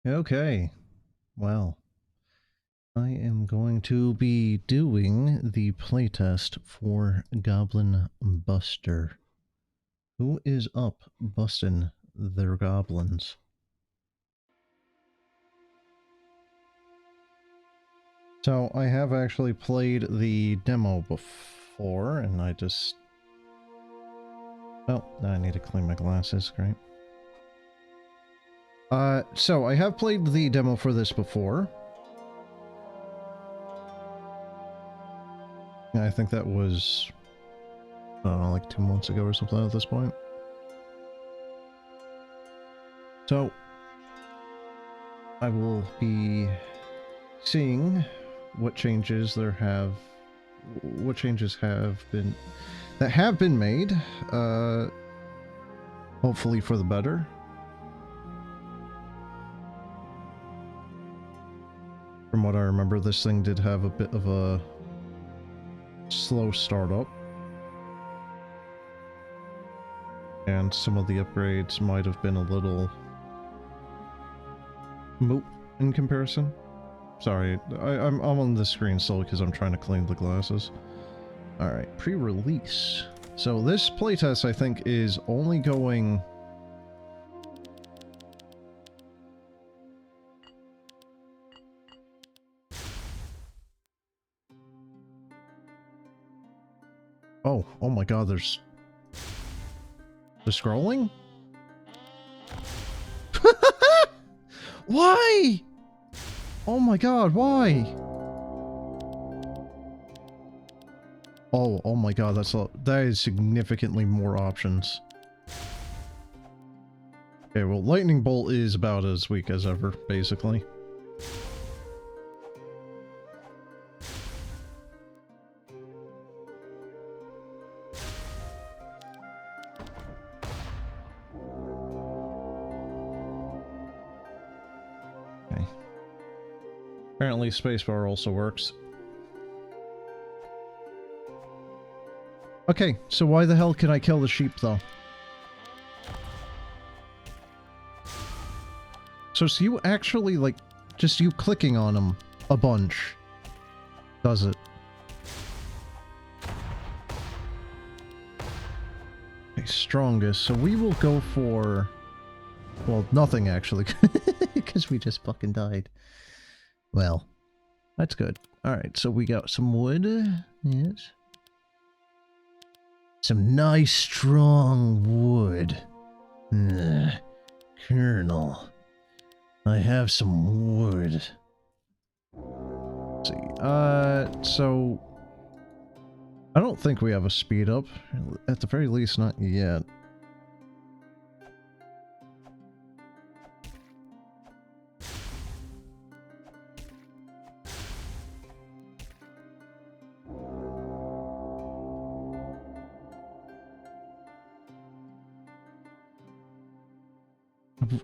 Okay, well, I am going to be doing the playtest for Goblin Buster. Who is up busting their goblins? So, I have actually played the demo before, and I just... Oh, now I need to clean my glasses, great. So I have played the demo for this before. I think that was, I don't know, like 2 months ago or something at this point. So, I will be seeing what changes have been, that have been made, hopefully for the better. From what I remember, this thing did have a bit of a slow startup. And some of the upgrades might have been a little moot in comparison. Sorry, I'm on the screen still because I'm trying to clean the glasses. Alright, pre-release. So this playtest, I think, is only going... Oh my god, there's... The scrolling? Why? Oh my god, why? Oh my god, that is significantly more options. Okay, well, Lightning Bolt is about as weak as ever, basically. Okay. Apparently spacebar also works. Okay, so why the hell can I kill the sheep, though? So it's you actually, like, just you clicking on them a bunch does it. Okay, strongest. So we will go for... Well, nothing, actually. Because we just fucking died. Well, that's good. Alright, so we got some wood. Yes. Some nice, strong wood. Colonel. I have some wood. Let's see. So... I don't think we have a speed up. At the very least, not yet.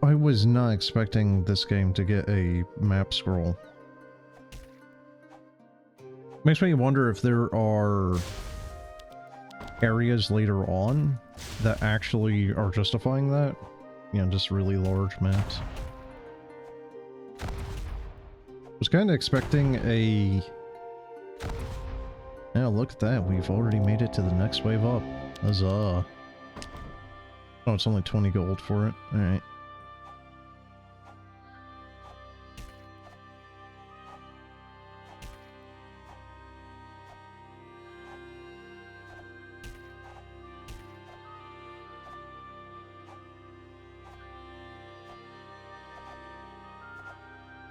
I was not expecting this game to get a map scroll. Makes me wonder if there are areas later on that actually are justifying that. You know, just really large maps. Was kind of expecting a... Yeah, look at that. We've already made it to the next wave up. Huzzah. Oh, it's only 20 gold for it. Alright.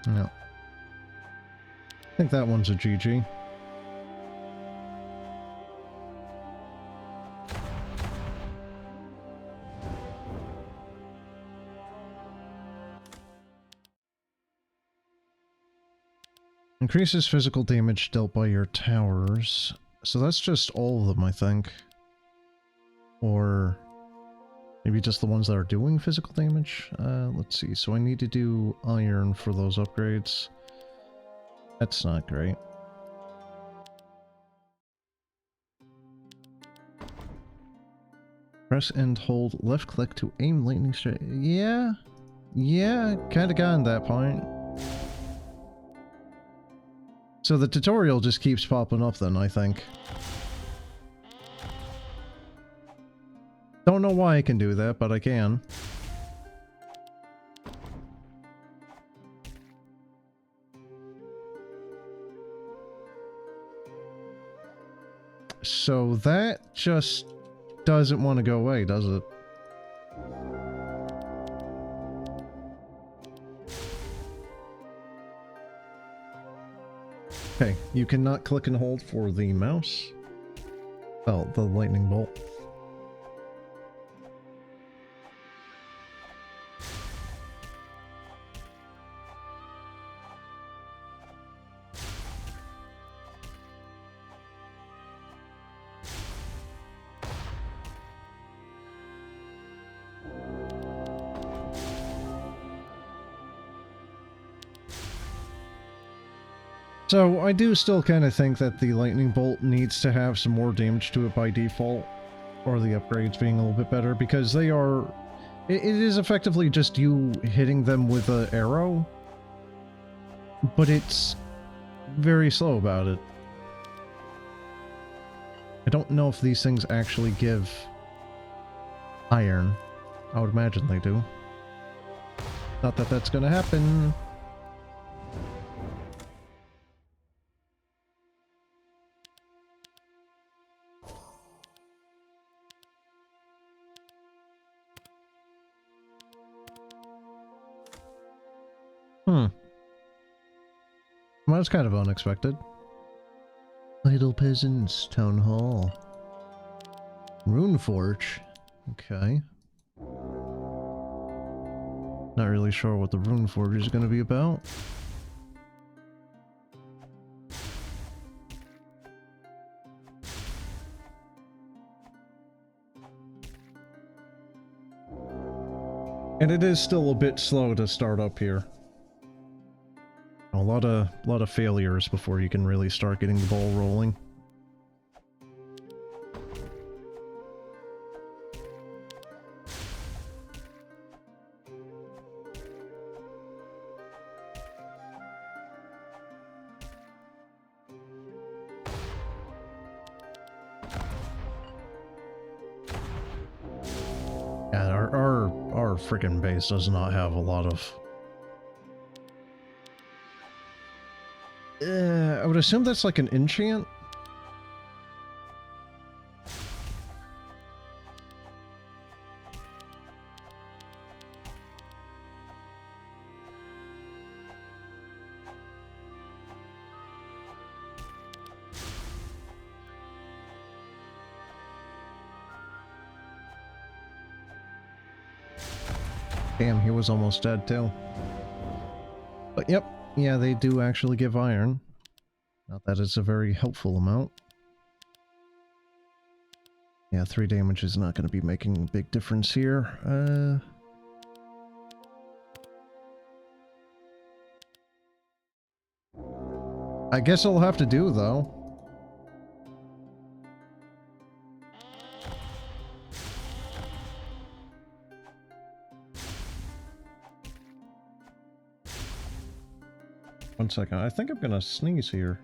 No. I think that one's a GG. Increases physical damage dealt by your towers. So that's just all of them, I think. Or maybe just the ones that are doing physical damage? Let's see. So I need to do iron for those upgrades. That's not great. Press and hold left click to aim lightning strike. Yeah? Yeah, kinda gotten that point. So the tutorial just keeps popping up then, I think. Don't know why I can do that, but I can. So that just doesn't want to go away, does it? Okay, you cannot click and hold for the mouse. Oh, the lightning bolt. So, I do still kind of think that the lightning bolt needs to have some more damage to it by default, or the upgrades being a little bit better, because they are... It is effectively just you hitting them with an arrow, but it's very slow about it. I don't know if these things actually give iron. I would imagine they do. Not that that's gonna happen. Well, that's kind of unexpected. Idle Peasants, Town Hall. Runeforge. Okay. Not really sure what the Runeforge is going to be about. And it is still a bit slow to start up here. A lot of failures before you can really start getting the ball rolling. Yeah, our freaking base does not have a lot of... I would assume that's like an enchant. Damn, he was almost dead too. But yep, yeah, they do actually give iron. Not that it's a very helpful amount. Yeah, 3 damage is not going to be making a big difference here. I guess I'll have to do, though. One second, I think I'm gonna sneeze here.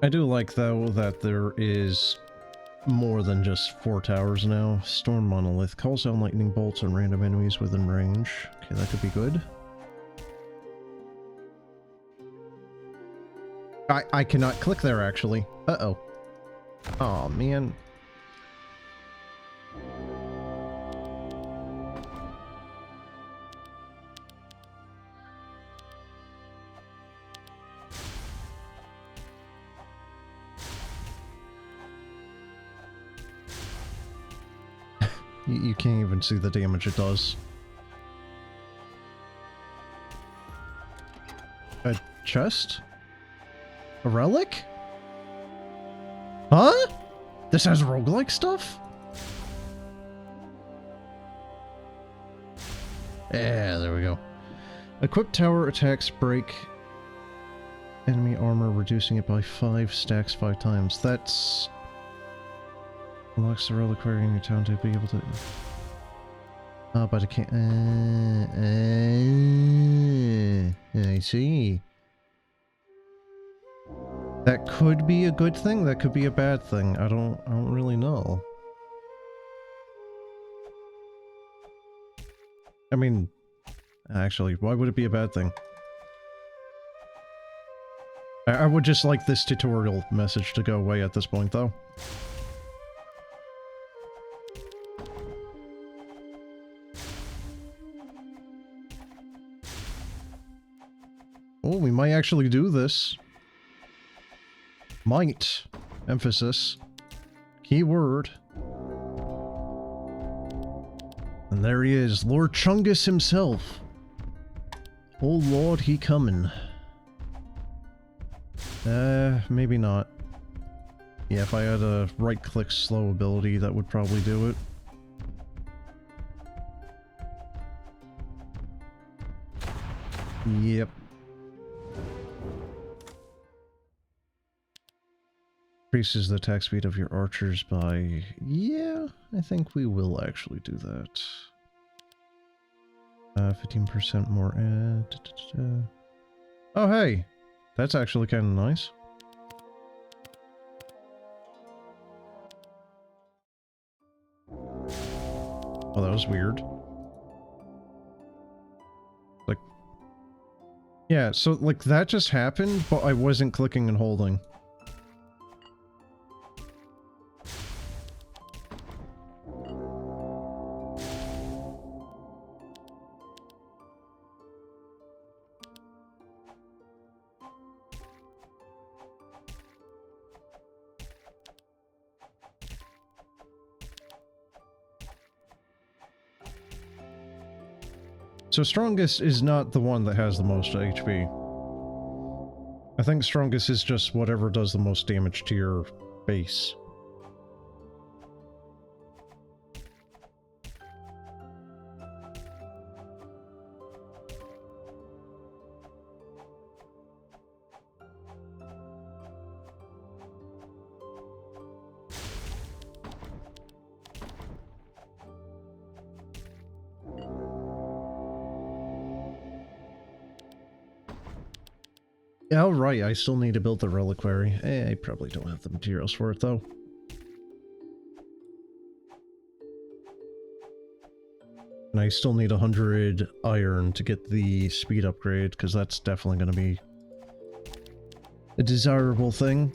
I do like, though, that there is more than just 4 towers now. Storm Monolith calls down lightning bolts on random enemies within range. Okay, that could be good. I cannot click there, actually. Uh-oh. Aw, man. You can't even see the damage it does. A chest? A relic? Huh? This has roguelike stuff? Yeah, there we go. Equipped tower attacks break enemy armor, reducing it by 5 stacks 5 times. That's... unlocks the reliquary in your town to be able to... oh, but I can't... I see. That could be a good thing, that could be a bad thing. I don't really know. I mean, actually, why would it be a bad thing? I would just like this tutorial message to go away at this point, though. Oh, we might actually do this. Might. Emphasis. Keyword. And there he is, Lord Chungus himself. Oh Lord, he coming. Maybe not. Yeah, if I had a right-click slow ability, that would probably do it. Yep. Increases the attack speed of your archers by... yeah, I think we will actually do that. 15% more... oh, hey! That's actually kind of nice. Oh, that was weird. Like... yeah, so, like, that just happened, but I wasn't clicking and holding. So Strongest is not the one that has the most HP. I think Strongest is just whatever does the most damage to your base. Oh, right, I still need to build the reliquary. I probably don't have the materials for it, though. And I still need 100 iron to get the speed upgrade, because that's definitely going to be a desirable thing.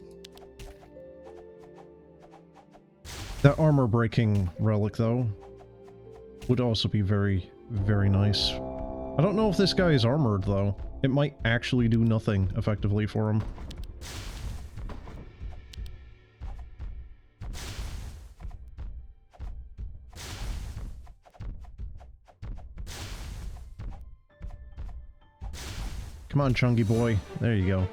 That armor-breaking relic, though, would also be very, very nice. I don't know if this guy is armored, though. It might actually do nothing effectively for him. Come on, chunky boy. There you go.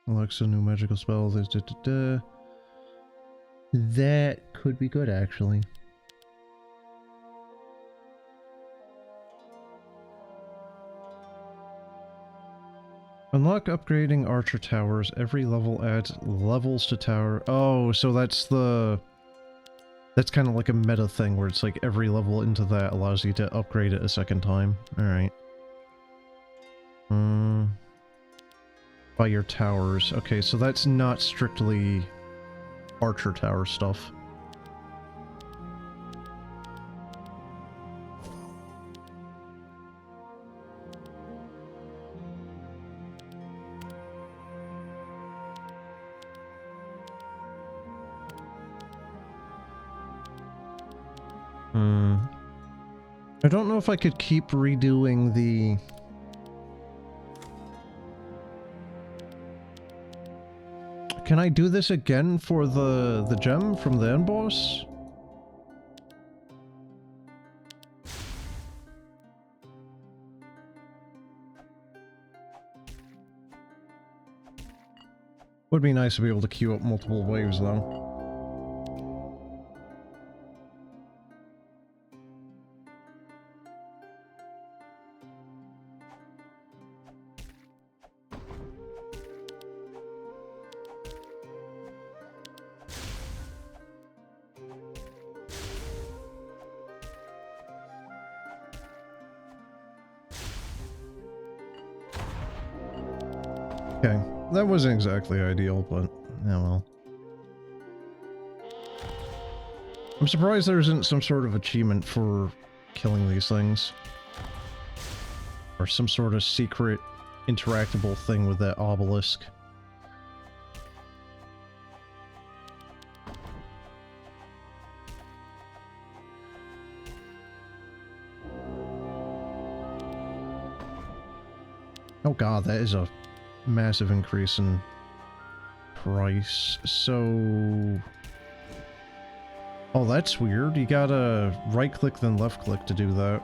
Alexa, new magical spell. That could be good, actually. Unlock upgrading archer towers. Every level adds levels to tower. Oh, so that's the... that's kind of like a meta thing where it's like every level into that allows you to upgrade it a second time. Alright. By your towers. Okay, so that's not strictly archer tower stuff. I don't know if I could keep redoing the... Can I do this again for the gem from the end boss? Would be nice to be able to queue up multiple waves, though. Okay, that wasn't exactly ideal, but yeah, well. I'm surprised there isn't some sort of achievement for killing these things. Or some sort of secret interactable thing with that obelisk. Oh god, that is a massive increase in price. So... oh, that's weird. You gotta right-click then left-click to do that.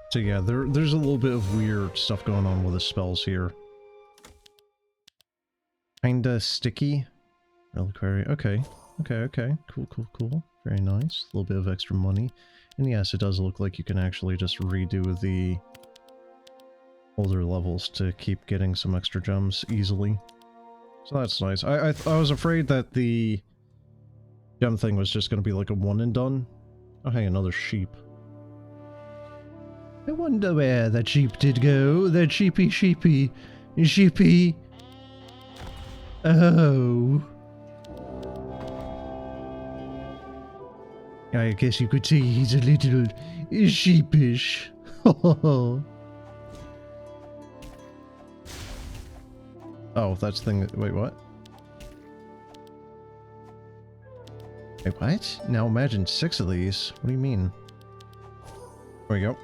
So yeah, there's a little bit of weird stuff going on with the spells here. Kinda sticky. Reliquary. Okay. Okay. Cool. Very nice. A little bit of extra money. And yes, it does look like you can actually just redo the older levels to keep getting some extra gems easily. So that's nice. I was afraid that the gem thing was just going to be like a one and done. Oh hey, another sheep. I wonder where that sheep did go. That sheepy. Oh. I guess you could say he's a little sheepish. Oh, that's thing that... wait, what? Wait, what? Now imagine 6 of these. What do you mean? There we go.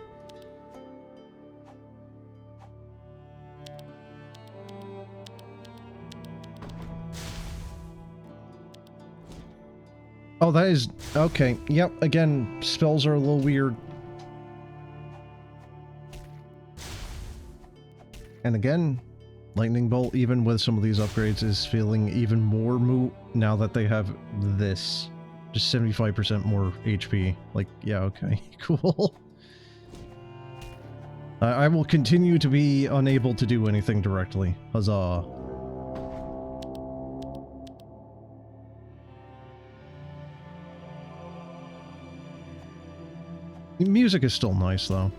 Oh, that is... okay. Yep, again, spells are a little weird. And again, Lightning Bolt, even with some of these upgrades, is feeling even more moot now that they have this. Just 75% more HP. Like, yeah, okay, cool. I will continue to be unable to do anything directly. Huzzah. The music is still nice, though.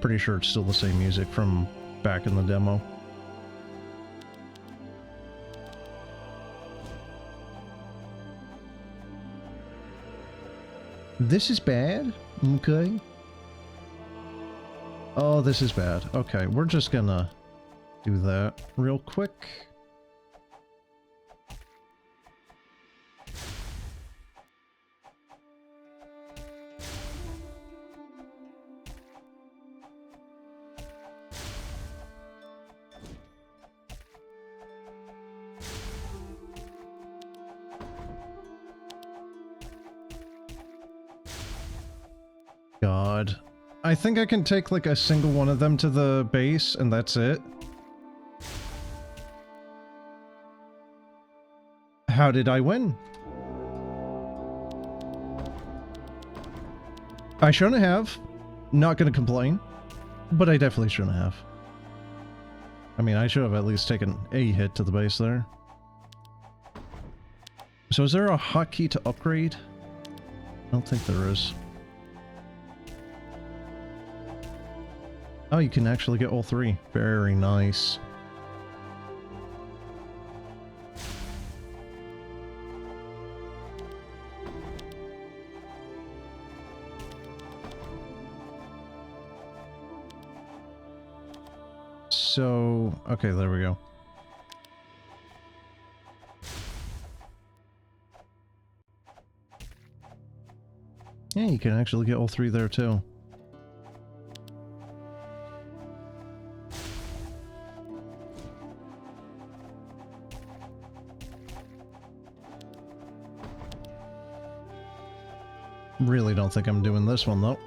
Pretty sure it's still the same music from back in the demo. This is bad? Okay. Oh, this is bad. Okay, we're just gonna do that real quick. God. I think I can take like a single one of them to the base and that's it. How did I win? I shouldn't have. Not gonna complain. But I definitely shouldn't have. I mean, I should have at least taken a hit to the base there. So is there a hotkey to upgrade? I don't think there is. Oh, you can actually get all 3. Very nice. So, okay, there we go. Yeah, you can actually get all 3 there too. Really don't think I'm doing this one though.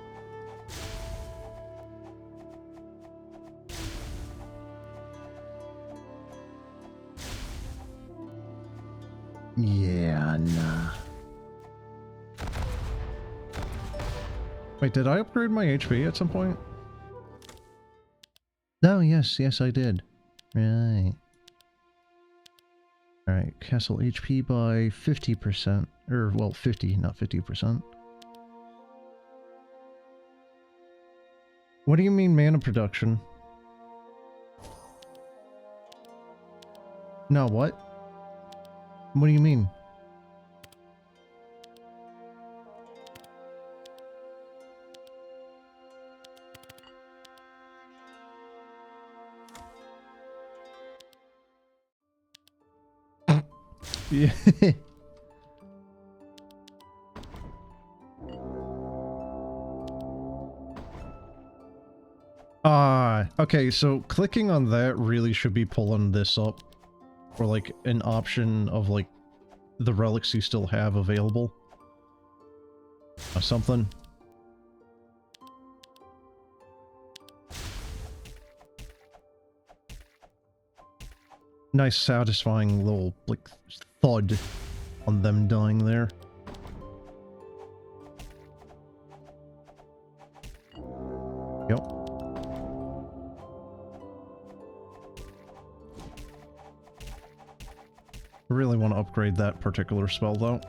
Yeah, nah. Wait, did I upgrade my HP at some point? No, yes, I did. Right. Alright, castle HP by 50%. Or, well, 50, not 50%. What do you mean mana production? No, what? What do you mean? Yeah. Okay, so clicking on that really should be pulling this up for like an option of like the relics you still have available. Or something. Nice satisfying little like thud on them dying there. Yep. I really want to upgrade that particular spell though.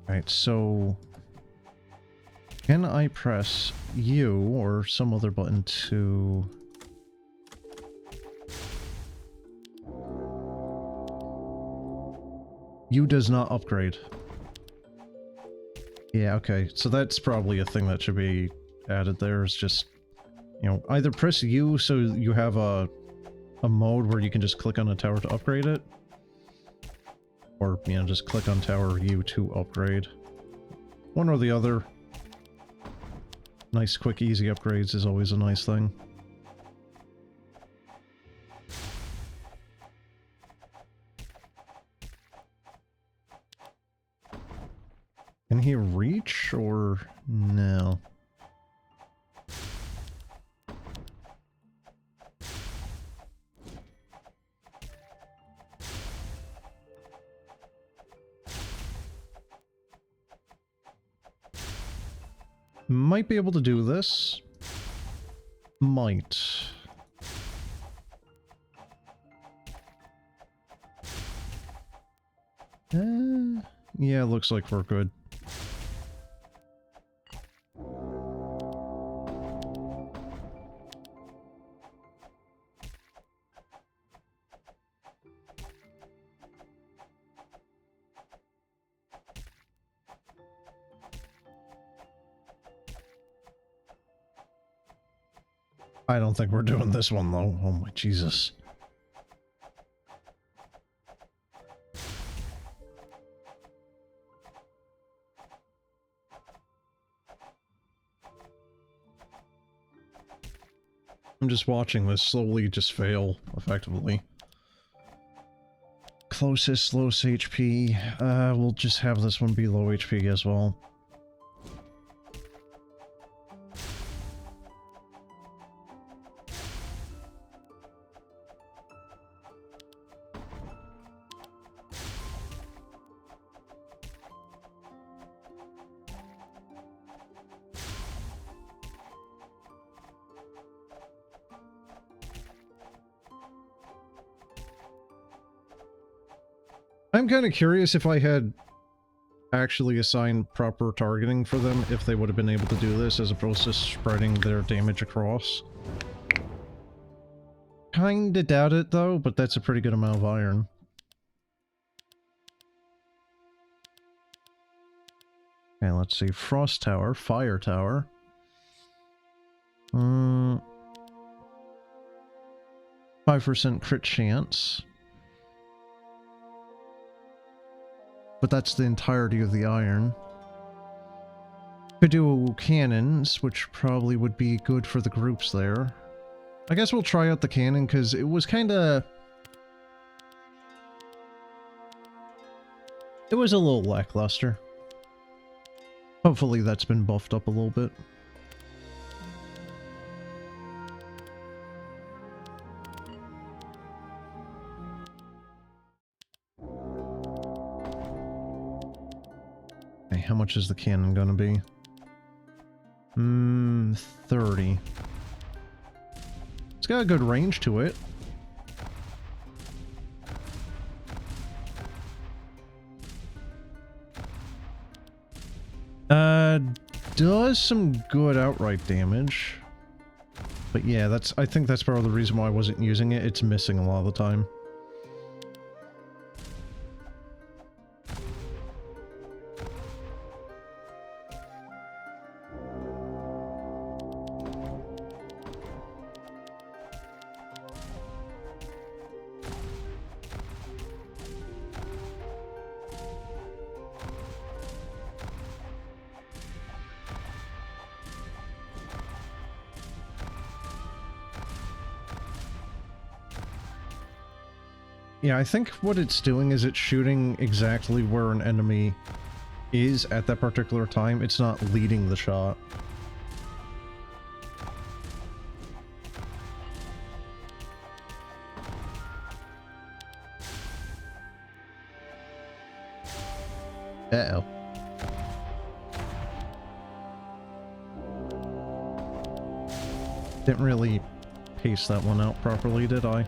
Alright, so can I press U or some other button to... U does not upgrade. Yeah, okay, so that's probably a thing that should be added there, is just, you know, either press U so you have a mode where you can just click on a tower to upgrade it, or, you know, just click on tower U to upgrade. One or the other. Nice, quick, easy upgrades is always a nice thing. Can he reach, or no? Might be able to do this. Might. Yeah, looks like we're good. I don't think we're doing this one though. Oh my Jesus. I'm just watching this slowly just fail, effectively. Closest, lowest HP. We'll just have this one be low HP as well. I'm kind of curious if I had actually assigned proper targeting for them, if they would have been able to do this, as opposed to spreading their damage across. Kinda doubt it, though, but that's a pretty good amount of iron. Okay, let's see. Frost Tower, Fire Tower. 5% crit chance. But that's the entirety of the iron. Could do cannons, which probably would be good for the groups there. I guess we'll try out the cannon, because it was kinda... It was a little lackluster. Hopefully that's been buffed up a little bit. Okay, how much is the cannon gonna be? 30. It's got a good range to it. Does some good outright damage. But yeah, I think that's part of the reason why I wasn't using it. It's missing a lot of the time. Yeah, I think what it's doing is it's shooting exactly where an enemy is at that particular time. It's not leading the shot. Uh-oh. Didn't really pace that one out properly, did I?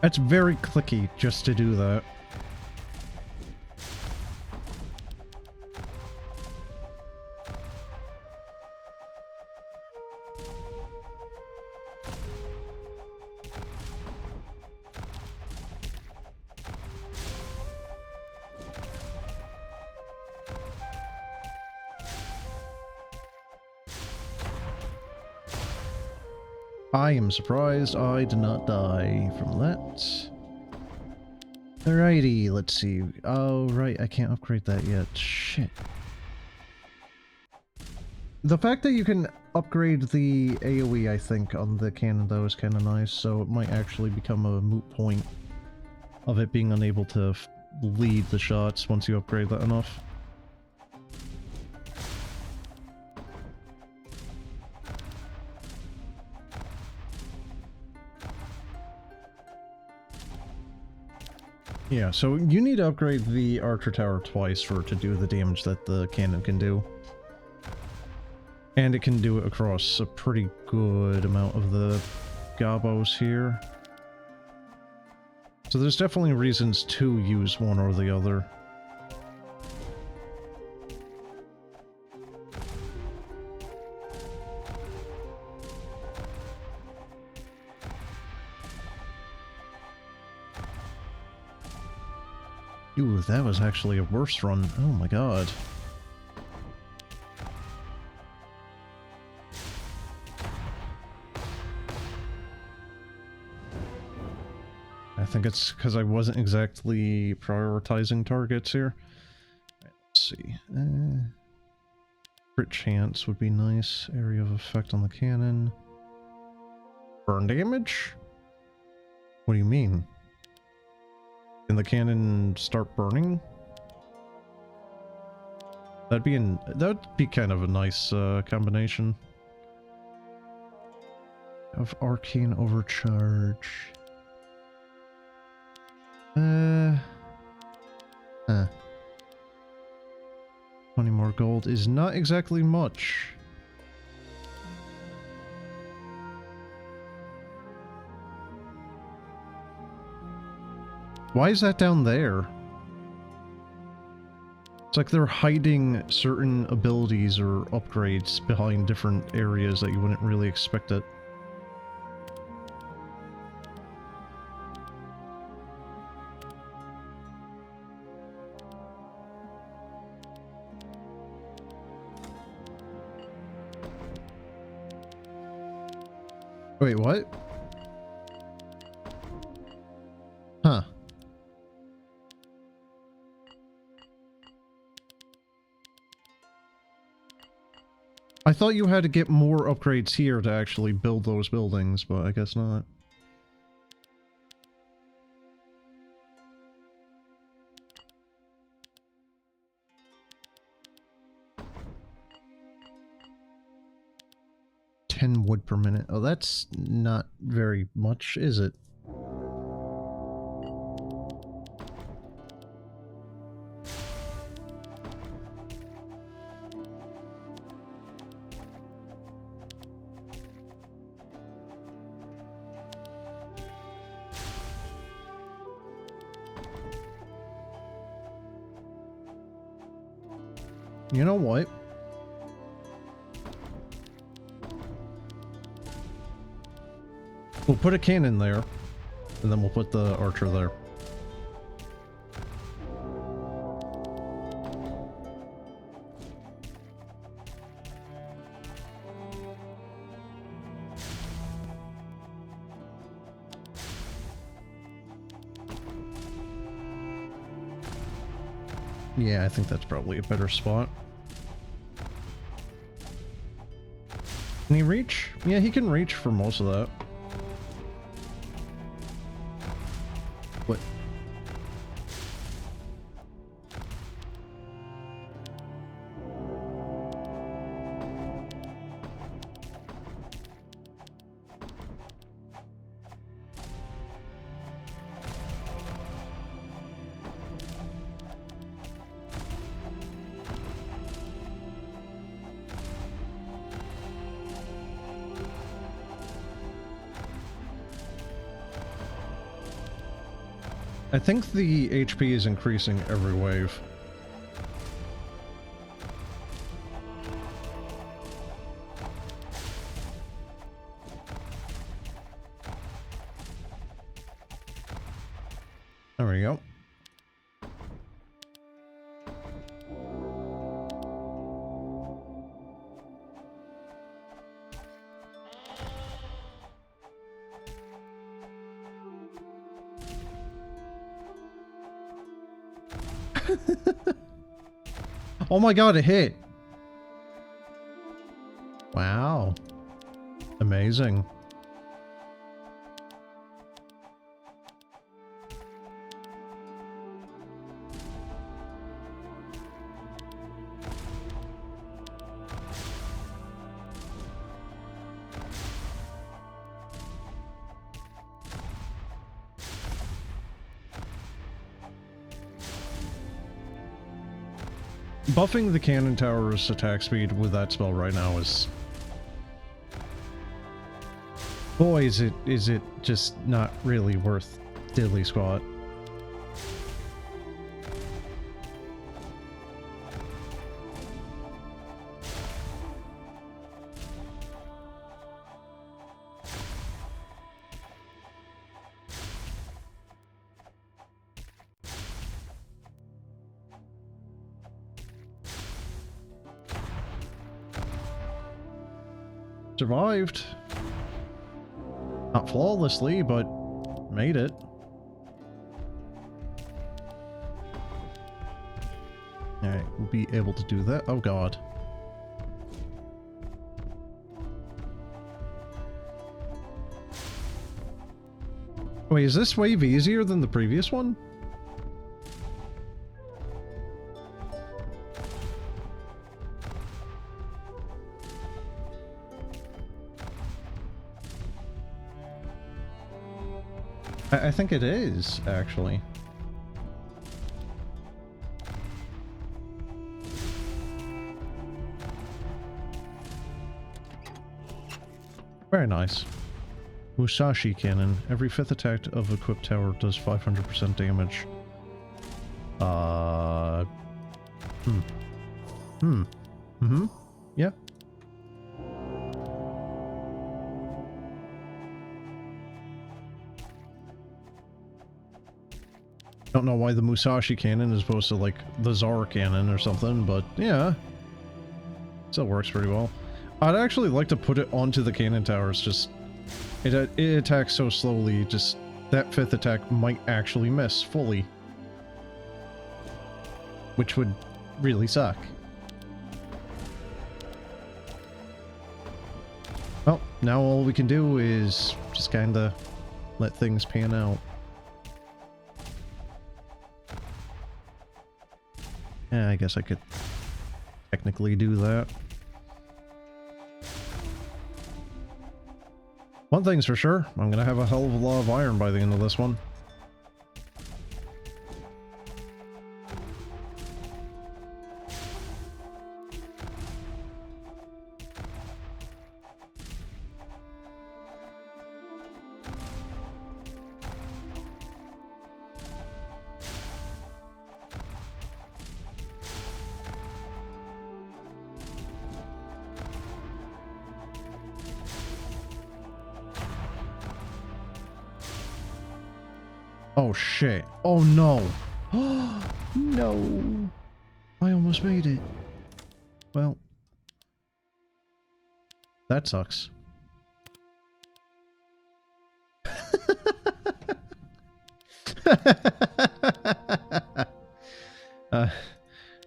That's very clicky just to do that. I am surprised I did not die from that. Alrighty, let's see. Oh, right, I can't upgrade that yet. Shit. The fact that you can upgrade the AoE, I think, on the cannon, though, is kind of nice, so it might actually become a moot point of it being unable to lead the shots once you upgrade that enough. Yeah, so you need to upgrade the archer tower twice for it to do the damage that the cannon can do. And it can do it across a pretty good amount of the Gobboes here. So there's definitely reasons to use one or the other. Ooh, that was actually a worse run. Oh my god. I think it's because I wasn't exactly prioritizing targets here. Right, let's see. Crit chance would be nice. Area of effect on the cannon. Burn damage? What do you mean? Can the cannon start burning? That'd be kind of a nice combination. Of arcane overcharge. 20 more gold is not exactly much. Why is that down there? It's like they're hiding certain abilities or upgrades behind different areas that you wouldn't really expect it. Wait, what? Huh. I thought you had to get more upgrades here to actually build those buildings, but I guess not. Wood per minute. Oh, that's not very much, is it? You know what? We'll put a cannon there, and then we'll put the archer there. Yeah, I think that's probably a better spot. Can he reach? Yeah, he can reach for most of that. What? I think the HP is increasing every wave. There we go. Oh my god, it hit! Wow. Amazing. Buffing the cannon tower's attack speed with that spell right now is... Boy, is it just not really worth diddly squat. Survived. Not flawlessly, but made it. Alright, we'll be able to do that. Oh god. Wait, is this wave easier than the previous one? I think it is, actually. Very nice. Musashi Cannon. Every 5th attack of equipped tower does 500% damage. Yeah. Don't know why the Musashi Cannon is opposed to, like, the Zar Cannon or something, but yeah. Still works pretty well. I'd actually like to put it onto the cannon towers, just It attacks so slowly, just that 5th attack might actually miss fully. Which would really suck. Well, now all we can do is just kinda let things pan out. Yeah, I guess I could technically do that. One thing's for sure, I'm gonna have a hell of a lot of iron by the end of this one. Oh shit. Oh no. No. I almost made it. Well. That sucks.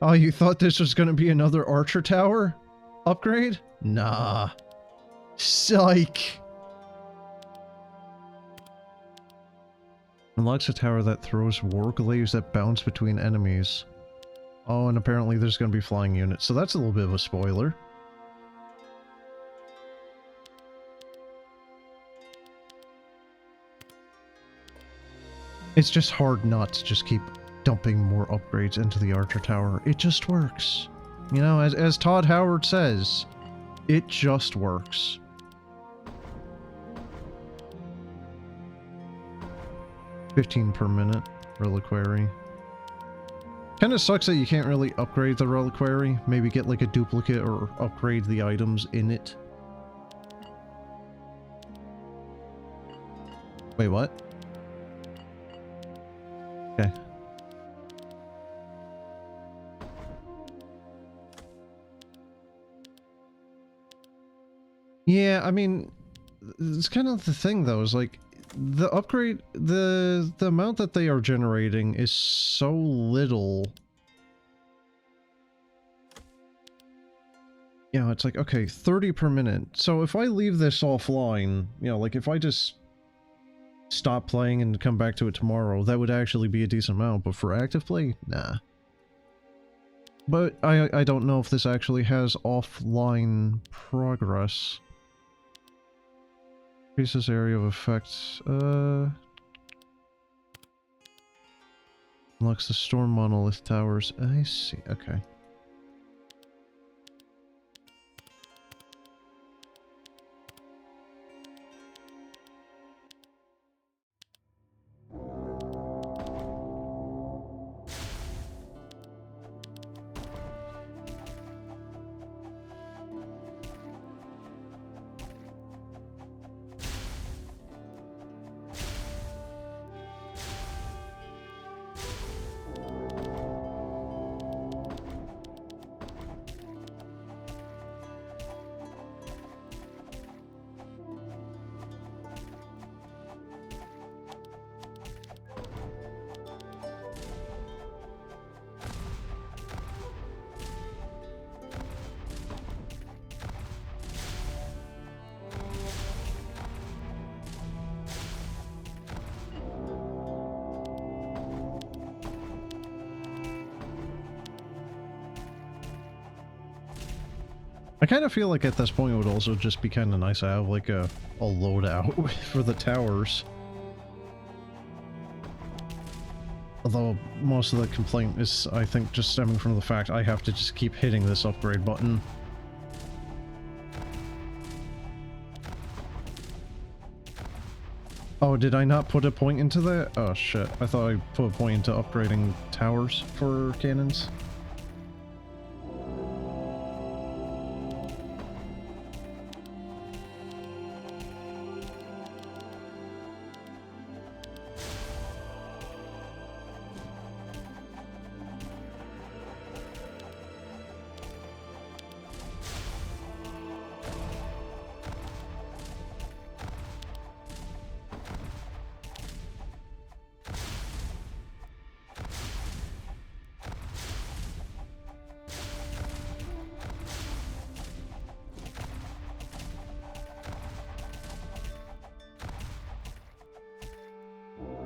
Oh, you thought this was gonna be another archer tower upgrade? Nah. Psych. Unlocks a tower that throws war glaives that bounce between enemies. Oh, and apparently there's going to be flying units, so that's a little bit of a spoiler. It's just hard not to just keep dumping more upgrades into the archer tower. It just works. You know, as Todd Howard says, it just works. 15 per minute reliquary. Kinda sucks that you can't really upgrade the reliquary. Maybe get like a duplicate or upgrade the items in it. Wait, what? Okay. Yeah, I mean, it's kind of the thing though, is like, the upgrade, the amount that they are generating is so little. You know, it's like, okay, 30 per minute. So if I leave this offline, you know, like if I just stop playing and come back to it tomorrow, that would actually be a decent amount, but for active play, nah. But I don't know if this actually has offline progress. Increases area of effect. Unlocks the storm monolith towers. I see. Okay. I kind of feel like at this point it would also just be kind of nice to have like a loadout for the towers. Although most of the complaint is, I think, just stemming from the fact I have to just keep hitting this upgrade button. Oh, did I not put a point into that? Oh shit, I thought I put a point into upgrading towers for cannons.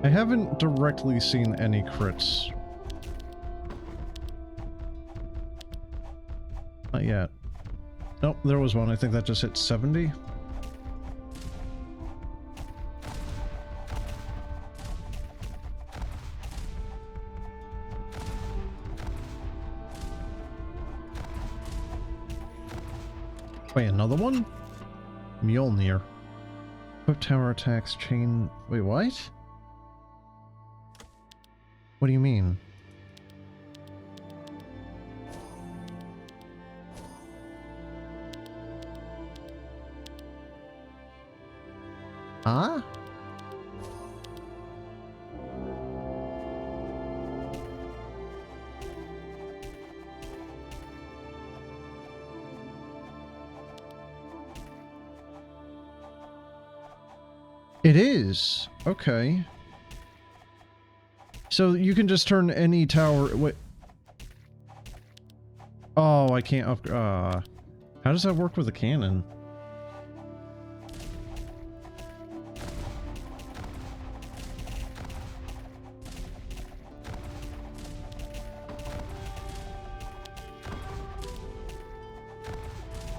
I haven't directly seen any crits. Not yet. Nope, there was one. I think that just hit 70. Wait, another one? Mjolnir. Equip tower attacks chain... Wait, what? What do you mean? Huh? It is. Okay. So you can just turn any tower... Wait. Oh, I can't up... how does that work with a cannon?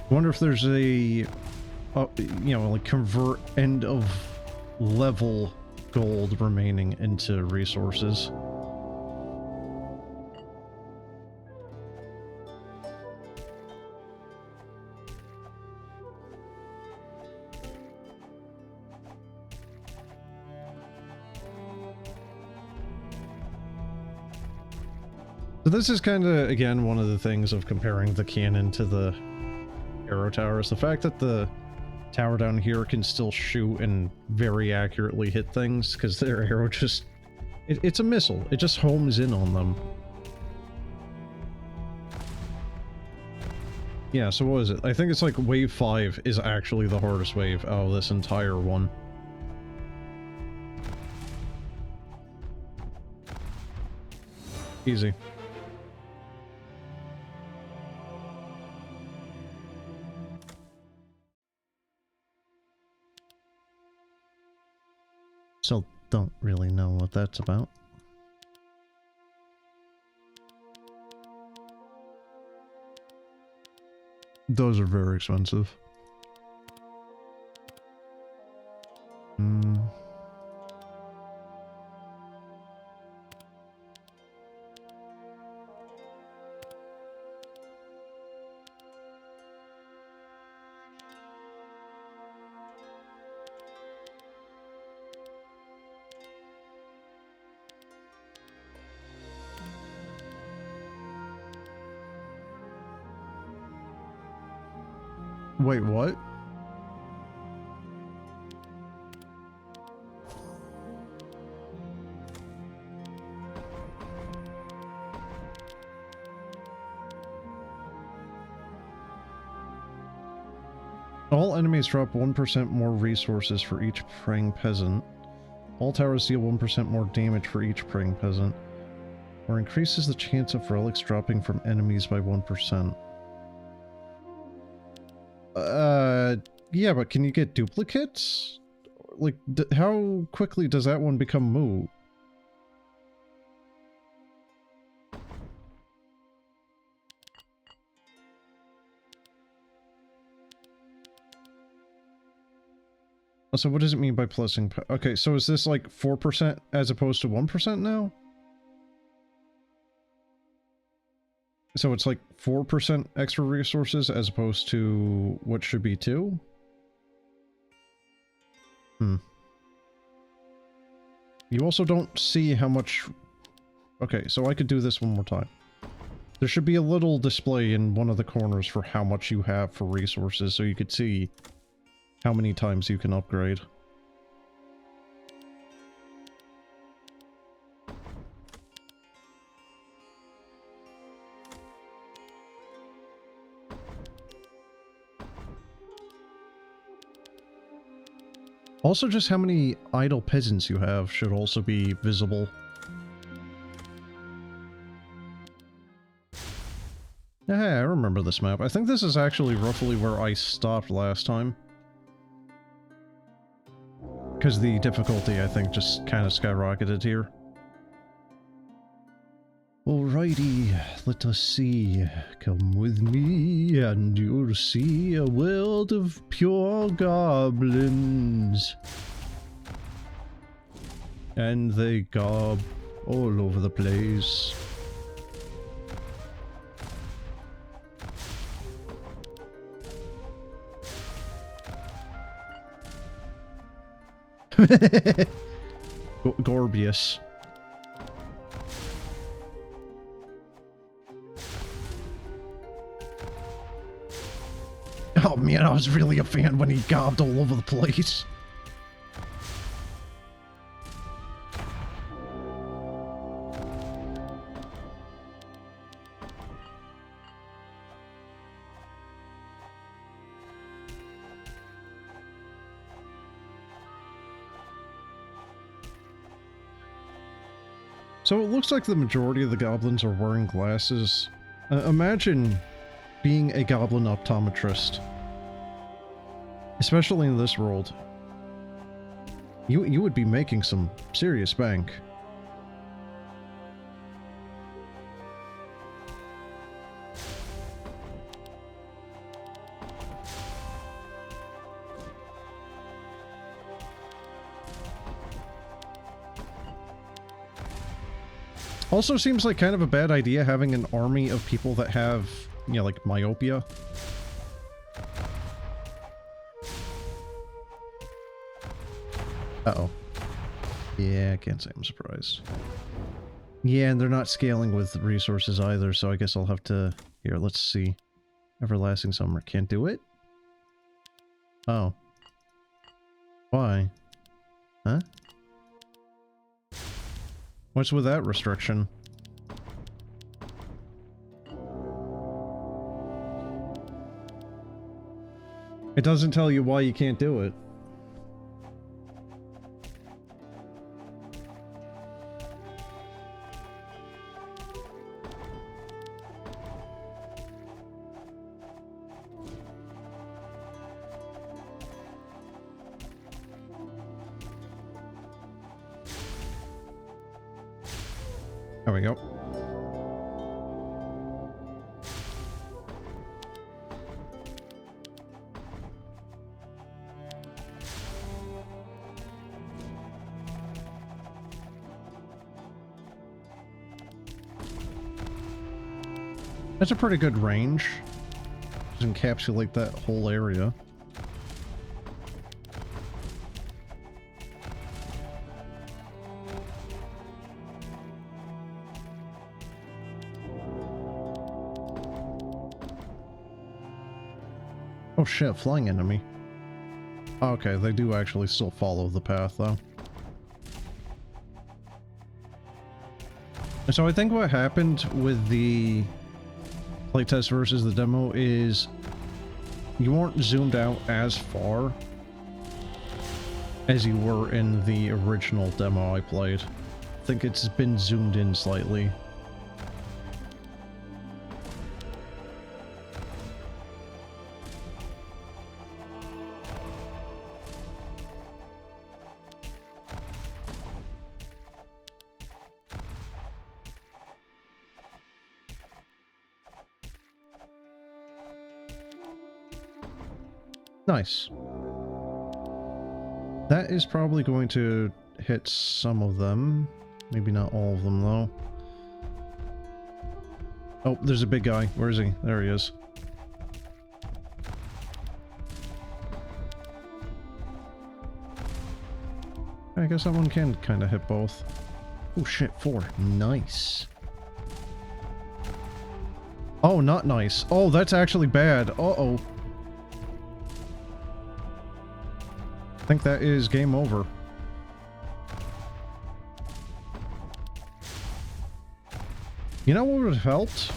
I wonder if there's a... you know, like convert end of level gold remaining into resources. So this is kind of, again, one of the things of comparing the cannon to the arrow tower is the fact that the tower down here can still shoot and very accurately hit things because their arrow just... It's a missile. It just homes in on them. Yeah, so what is it? I think it's like wave 5 is actually the hardest wave out of this entire one. Easy. Still don't really know what that's about. Those are very expensive. Wait, what? All enemies drop 1% more resources for each praying peasant. All towers deal 1% more damage for each praying peasant. Or increases the chance of relics dropping from enemies by 1%. Yeah, but can you get duplicates? Like, how quickly does that one become moot? So what does it mean by plussing? Okay, so is this like 4% as opposed to 1% now? So it's like 4% extra resources as opposed to what should be 2? You also don't see how much... Okay, so I could do this one more time. There should be a little display in one of the corners for how much you have for resources, so you could see how many times you can upgrade. Also, just how many idle peasants you have should also be visible. Yeah, I remember this map. I think this is actually roughly where I stopped last time. because the difficulty, I think, just kind of skyrocketed here. Alrighty, let us see. Come with me and you'll see a world of pure goblins. And they gob all over the place. Gorbius. Oh man, I was really a fan when he gobbed all over the place. So it looks like the majority of the goblins are wearing glasses. Imagine being a goblin optometrist. Especially in this world. You would be making some serious bank. Also seems like kind of a bad idea having an army of people that have, you know, like myopia. Uh-oh. Yeah, I can't say I'm surprised. Yeah, and they're not scaling with resources either, so I guess I'll have to... Here, let's see. Everlasting Summer. Can't do it? Oh. Why? Huh? What's with that restriction? It doesn't tell you why you can't do it. There we go. That's a pretty good range. Just encapsulate that whole area. Oh shit, flying enemy. Okay, they do actually still follow the path though. And so I think what happened with the playtest versus the demo is you weren't zoomed out as far as you were in the original demo I played. I think it's been zoomed in slightly. Nice. That is probably going to hit some of them. Maybe not all of them, though. Oh, there's a big guy. Where is he? There he is. I guess that one can kind of hit both. Oh shit, 4. Nice. Oh, not nice. Oh, that's actually bad. Uh-oh. I think that is game over. You know what would have helped?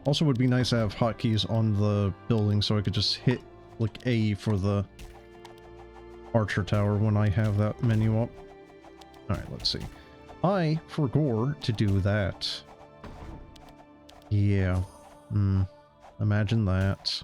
Also would be nice to have hotkeys on the building so I could just hit like A for the archer tower when I have that menu up. Alright, let's see. I forgot to do that. Yeah. Imagine that.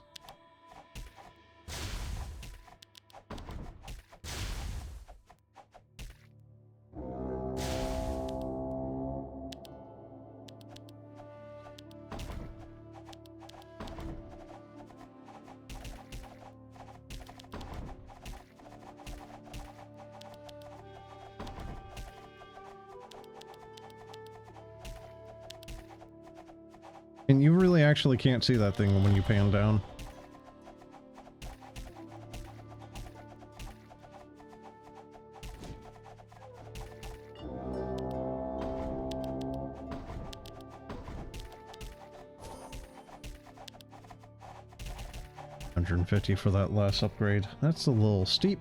And you really actually can't see that thing when you pan down. $150 for that last upgrade. That's a little steep.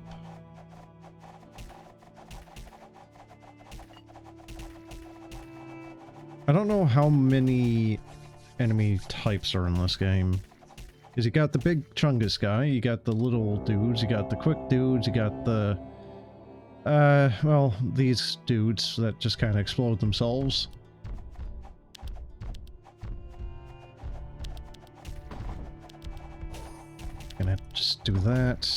I don't know how many enemy types are in this game. Because you got the big chungus guy, you got the little dudes, you got the quick dudes, you got the... well, these dudes that just kind of explode themselves. Gonna just do that.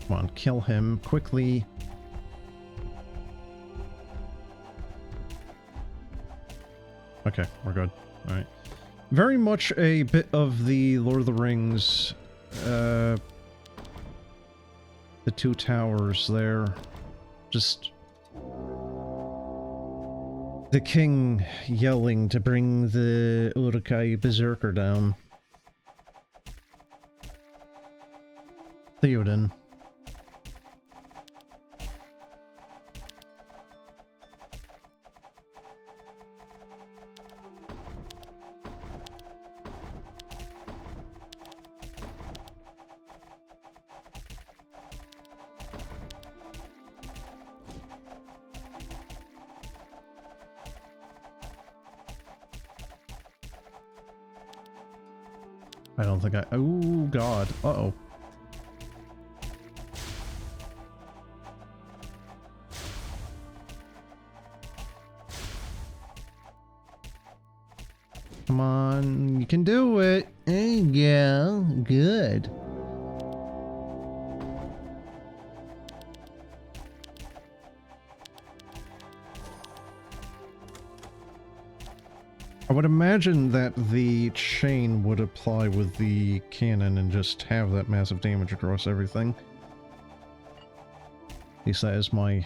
Come on, kill him quickly. Okay, we're good. Alright. Very much a bit of the Lord of the Rings, the two towers there. Just the king yelling to bring the Uruk-hai berserker down. Theoden. I don't think I... Oh, God. Uh-oh. Come on, you can do it. There you go. Good. I would imagine that the chain would apply with the cannon and just have that massive damage across everything. At least that is my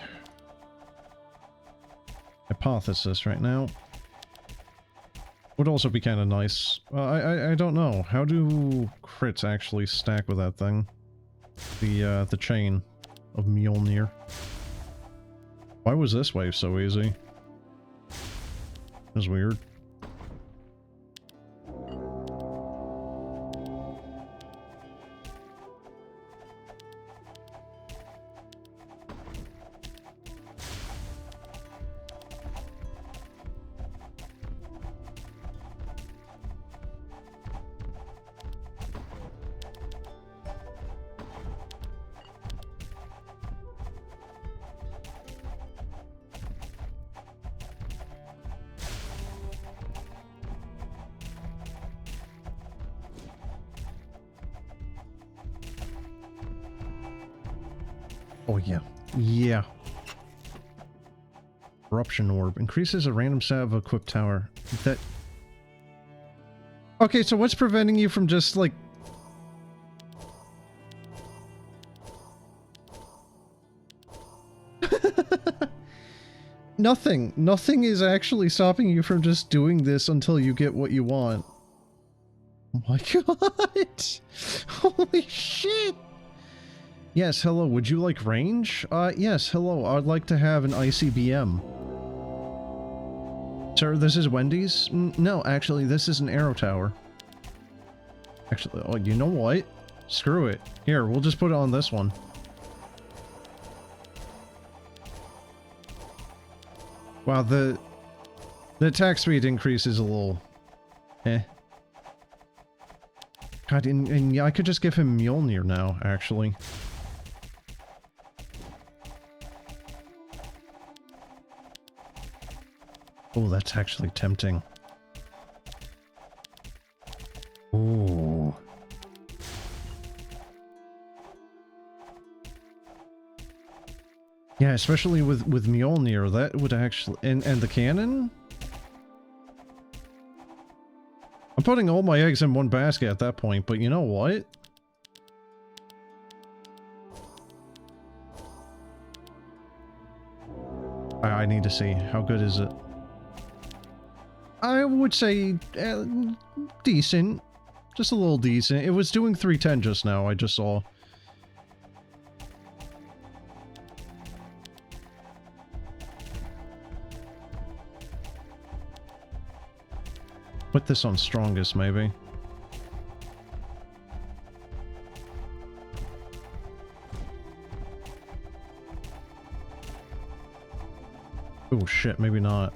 hypothesis right now. Would also be kind of nice. I don't know. How do crits actually stack with that thing? The chain of Mjolnir. Why was this wave so easy? It was weird. Oh yeah. Yeah. Corruption Orb. Increases a random stat of a quick tower. That... Okay, so what's preventing you from just, like... Nothing. Nothing is actually stopping you from just doing this until you get what you want. Oh my god! Holy shit! Yes, hello, would you like range? Yes, hello, I'd like to have an ICBM. Sir, this is Wendy's? No, actually, this is an arrow tower. Actually, oh, you know what? Screw it. Here, we'll just put it on this one. Wow, the attack speed increase is a little... eh. God, and yeah, I could just give him Mjolnir now, actually. Oh, that's actually tempting. Ooh. Yeah, especially with Mjolnir, that would actually... And the cannon? I'm putting all my eggs in one basket at that point, but you know what? I need to see. How good is it? I would say decent. Just a little decent. It was doing 310 just now, I just saw. Put this on strongest, maybe. Oh shit, maybe not.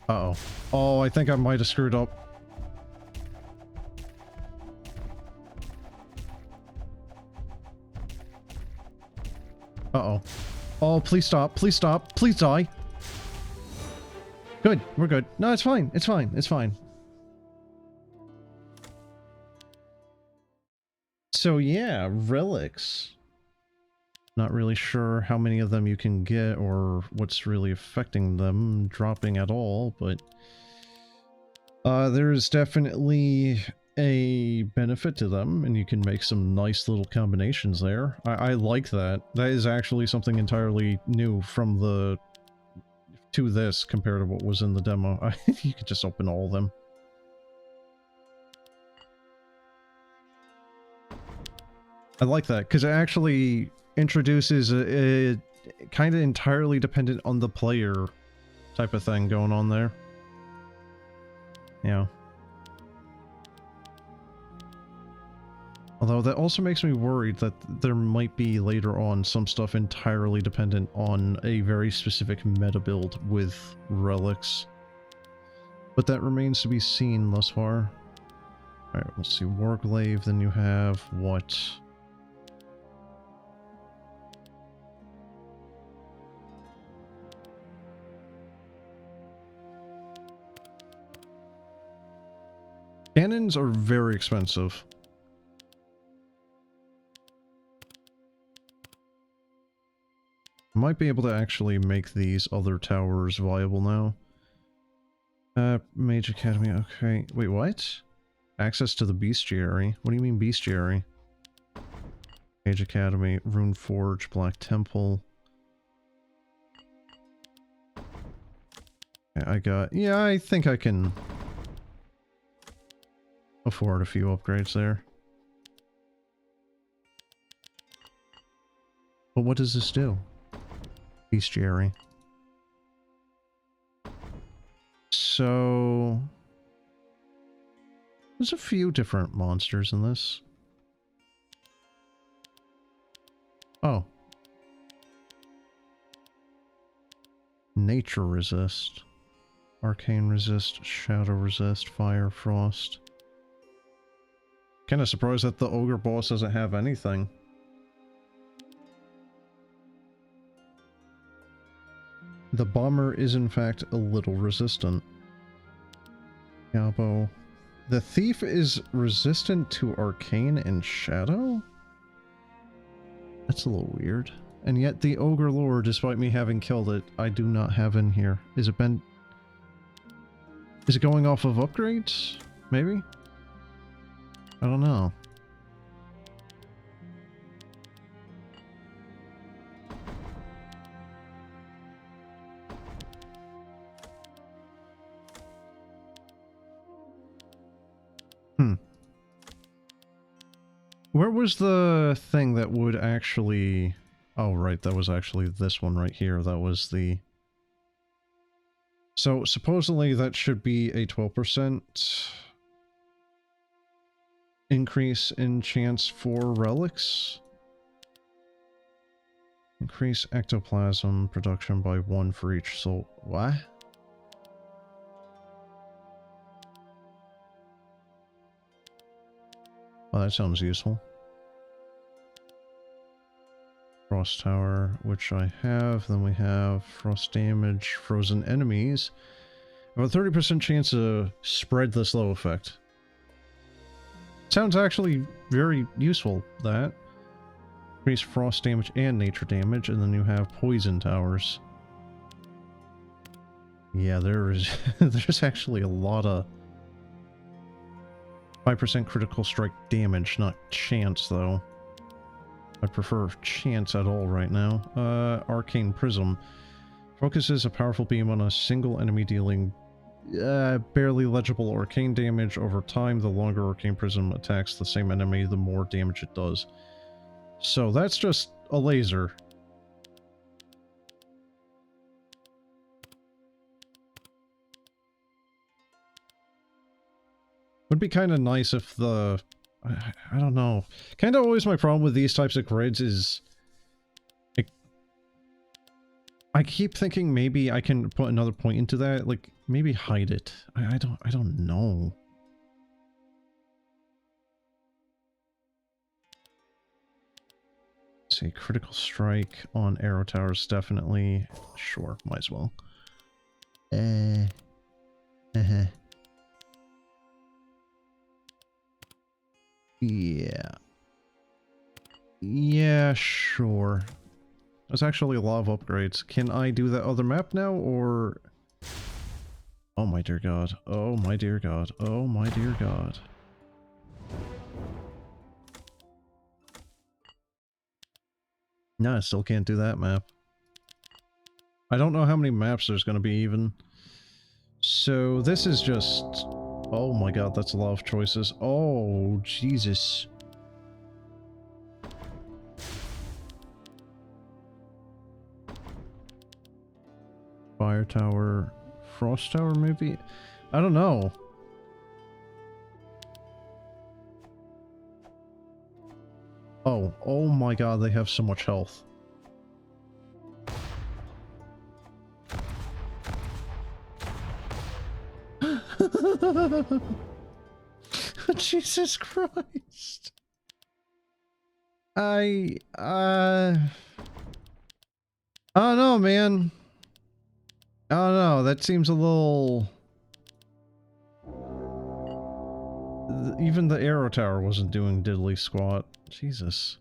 Uh-oh. Oh, I think I might have screwed up. Uh-oh. Oh, please stop. Please stop. Please die. Good. We're good. No, it's fine. It's fine. It's fine. So yeah, relics. Not really sure how many of them you can get or what's really affecting them dropping at all, but there is definitely a benefit to them, and you can make some nice little combinations there. I like that. That is actually something entirely new from the... to this compared to what was in the demo. You could just open all of them. I like that, because it actually introduces a kind of entirely dependent on the player type of thing going on there. Yeah. Although that also makes me worried that there might be later on some stuff entirely dependent on a very specific meta build with relics. But that remains to be seen thus far. Alright, let's see. Warglaive, then you have what? Cannons are very expensive. Might be able to actually make these other towers viable now. Mage Academy, okay. Wait, what? Access to the bestiary? What do you mean bestiary? Mage Academy, Rune Forge, Black Temple. Okay, yeah, I think I can afford a few upgrades there. But what does this do? Bestiary. So... there's a few different monsters in this. Oh. Nature resist. Arcane resist, shadow resist, fire, frost. Kinda surprised that the ogre boss doesn't have anything. The bomber is in fact a little resistant. Gobbo. The thief is resistant to arcane and shadow? That's a little weird. And yet the ogre lore, despite me having killed it, I do not have in here. Is it going off of upgrades? Maybe? I don't know. Where was the thing that would actually... oh, right, that was actually this one right here. That was the... so, supposedly that should be a 12% increase in chance for relics. Increase ectoplasm production by 1 for each soul. What? Well, that sounds useful. Frost Tower, which I have. Then we have Frost Damage, Frozen Enemies. I have a 30% chance to spread the slow effect. Sounds actually very useful, that. Increase Frost Damage and Nature Damage, and then you have Poison Towers. Yeah, there's actually a lot of 5% critical strike damage, not chance, though. I'd prefer chance at all right now. Arcane Prism. Focuses a powerful beam on a single enemy, dealing barely legible arcane damage. Over time, the longer Arcane Prism attacks the same enemy, the more damage it does. So that's just a laser. Would be kind of nice if the... I don't know. Kind of always my problem with these types of grids is... I keep thinking maybe I can put another point into that, like, maybe hide it. I don't know. Let's see, critical strike on arrow towers, definitely. Sure, might as well. Yeah. Yeah, sure. There's actually a lot of upgrades. Can I do that other map now, or... Oh my dear god. Oh my dear god. Oh my dear god. No, I still can't do that map. I don't know how many maps there's going to be even. So this is just... Oh my god, that's a lot of choices. Oh, Jesus. Fire Tower, Frost Tower maybe? I don't know. Oh my god, they have so much health. Jesus Christ. I don't know, man. I don't know, that seems a little... Even the arrow tower wasn't doing diddly squat. Jesus.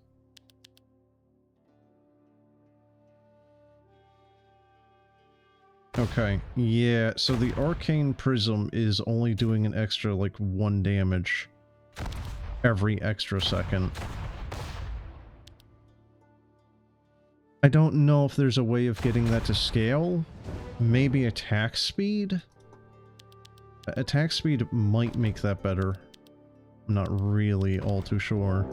Okay, yeah, so the Arcane Prism is only doing an extra, like, 1 damage every extra second. I don't know if there's a way of getting that to scale. Maybe attack speed? Attack speed might make that better. I'm not really all too sure.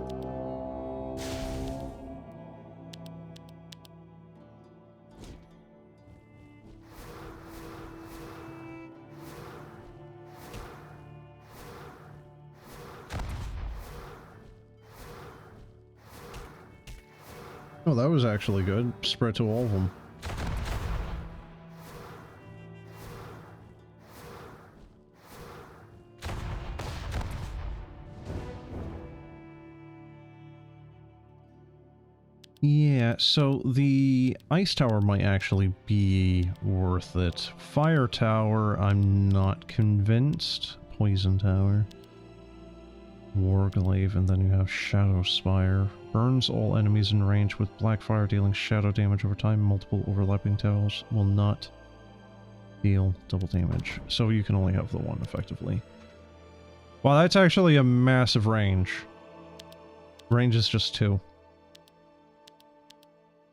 Oh, that was actually good. Spread to all of them. Yeah, so the Ice Tower might actually be worth it. Fire Tower, I'm not convinced. Poison Tower. Warglaive, and then you have Shadow Spire. Burns all enemies in range with black fire, dealing shadow damage over time. Multiple overlapping towers will not deal double damage. So you can only have the one, effectively. Wow, that's actually a massive range. Range is just 2.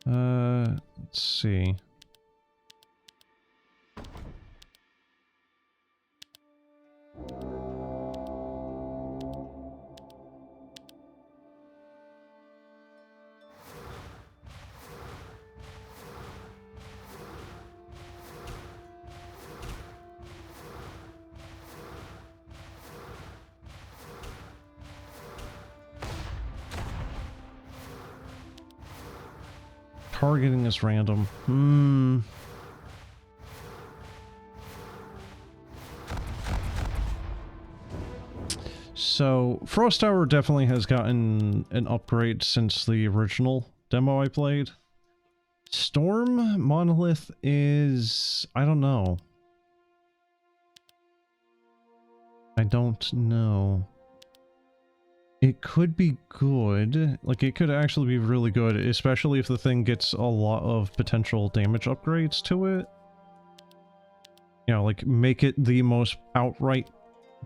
Let's see. Targeting is random. So, Frost Tower definitely has gotten an upgrade since the original demo I played. Storm Monolith is... I don't know. I don't know. It could be good. Like, it could actually be really good, especially if the thing gets a lot of potential damage upgrades to it. You know, like, make it the most outright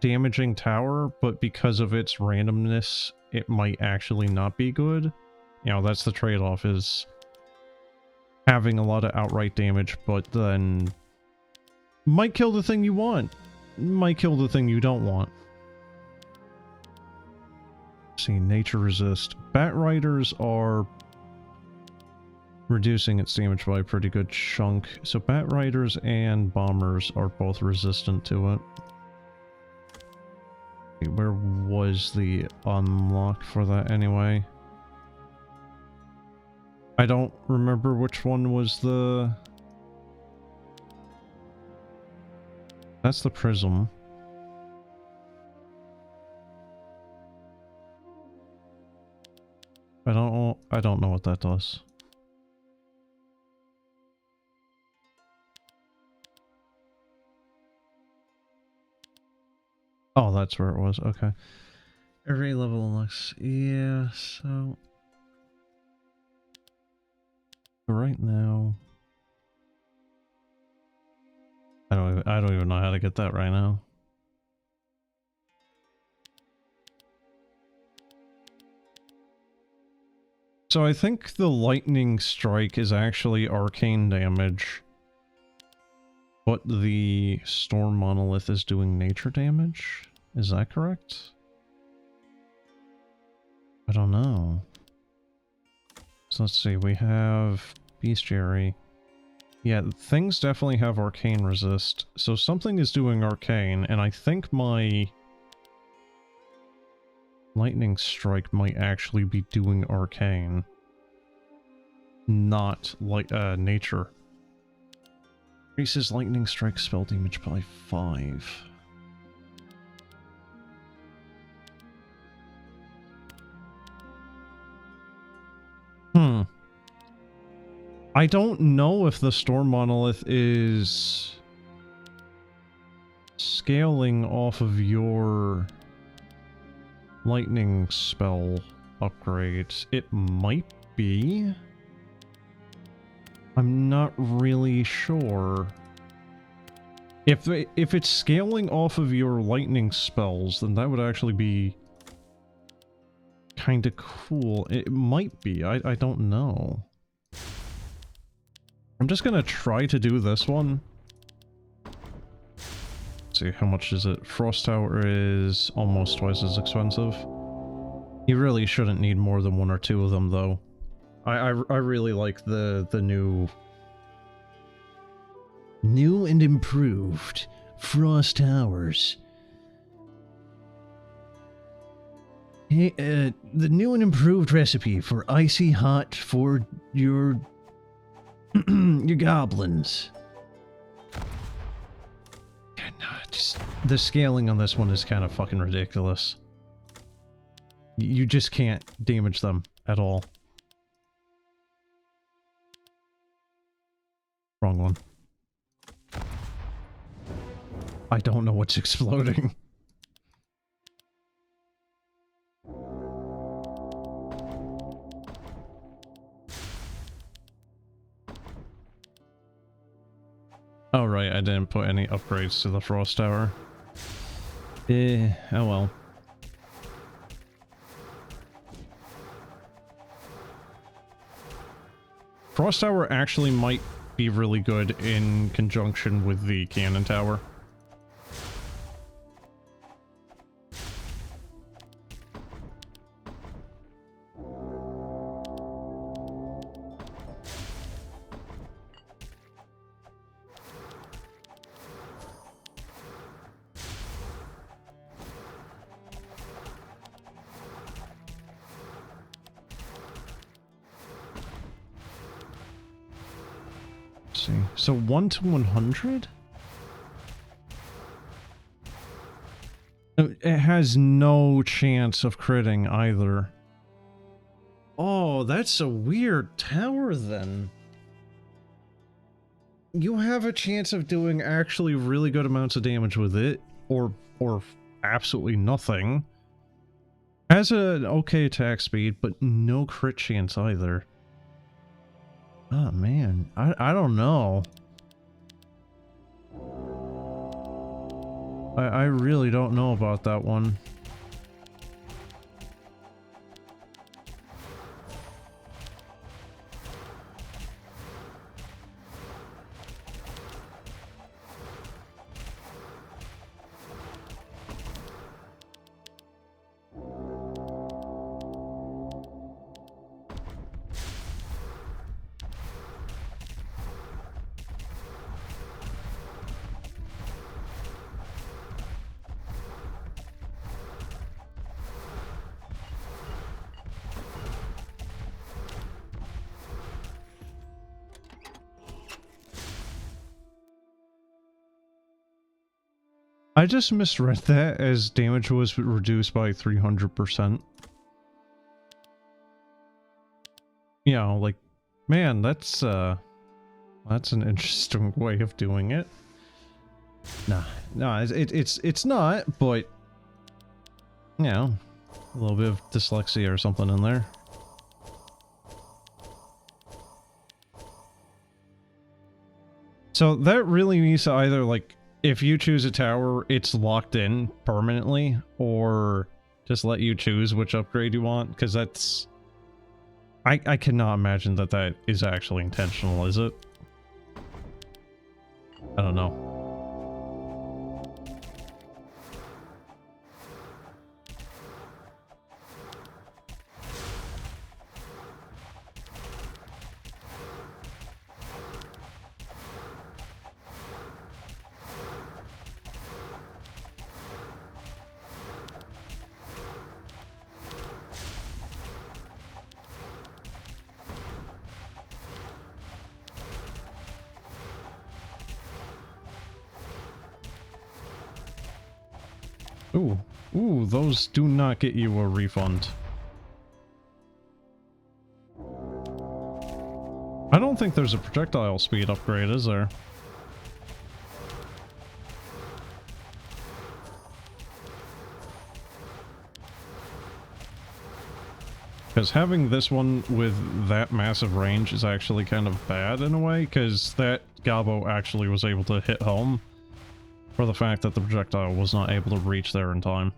damaging tower, but because of its randomness, it might actually not be good. You know, that's the trade-off, is having a lot of outright damage, but then might kill the thing you want. Might kill the thing you don't want. See, nature resist. Bat Riders are reducing its damage by a pretty good chunk. So Bat Riders and Bombers are both resistant to it. Where was the unlock for that anyway? I don't remember which one was the... That's the prism. I don't know what that does. Oh, that's where it was. Okay. Every level unlocks. Yeah, so right now I don't even know how to get that right now. So I think the lightning strike is actually arcane damage, but the storm monolith is doing nature damage? Is that correct? I don't know. So let's see, we have bestiary. Yeah, things definitely have arcane resist, so something is doing arcane, and I think my lightning strike might actually be doing arcane, not like nature. Increases lightning strike spell damage by 5. I don't know if the storm monolith is scaling off of your lightning spell upgrades. It might be. I'm not really sure. If it's scaling off of your lightning spells, then that would actually be kind of cool. It might be. I don't know. I'm just gonna try to do this one. Let's see, how much is it? Frost Tower is almost twice as expensive. You really shouldn't need more than 1 or 2 of them, though. I really like the new and improved Frost Towers. Hey, the new and improved recipe for icy hot for your your goblins. God, no, just the scaling on this one is kind of fucking ridiculous. You just can't damage them at all. Wrong one. I don't know what's exploding. Oh right, I didn't put any upgrades to the Frost Tower. Oh well. Frost Tower actually might be really good in conjunction with the Cannon Tower. So 1 to 100? It has no chance of critting either. Oh, that's a weird tower then. You have a chance of doing actually really good amounts of damage with it, or absolutely nothing. Has an okay attack speed, but no crit chance either. Oh man, I don't know. I really don't know about that one. I just misread that as damage was reduced by 300%. You know, like, man, that's an interesting way of doing it. Nah, it's not, but, you know, a little bit of dyslexia or something in there. So that really means to either, like, if you choose a tower, it's locked in permanently, or just let you choose which upgrade you want, because that's... I cannot imagine that that is actually intentional, is it? I don't know. Ooh, those do not get you a refund. I don't think there's a projectile speed upgrade, is there? Because having this one with that massive range is actually kind of bad in a way, because that Gobbo actually was able to hit home for the fact that the projectile was not able to reach there in time.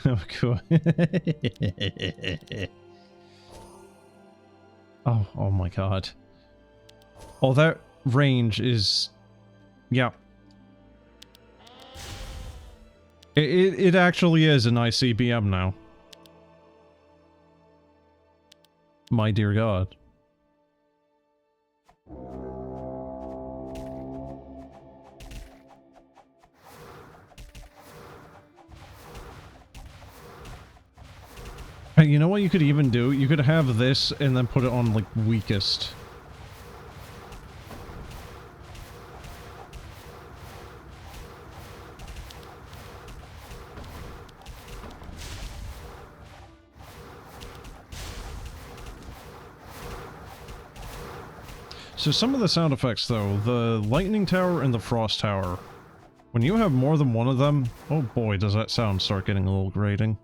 Oh, cool. Oh my god. Oh, that range is... yeah. It actually is an ICBM now. My dear god. Hey, you know what you could even do? You could have this and then put it on, like, weakest. So some of the sound effects, though, the lightning tower and the frost tower, when you have more than one of them, oh boy, does that sound start getting a little grating.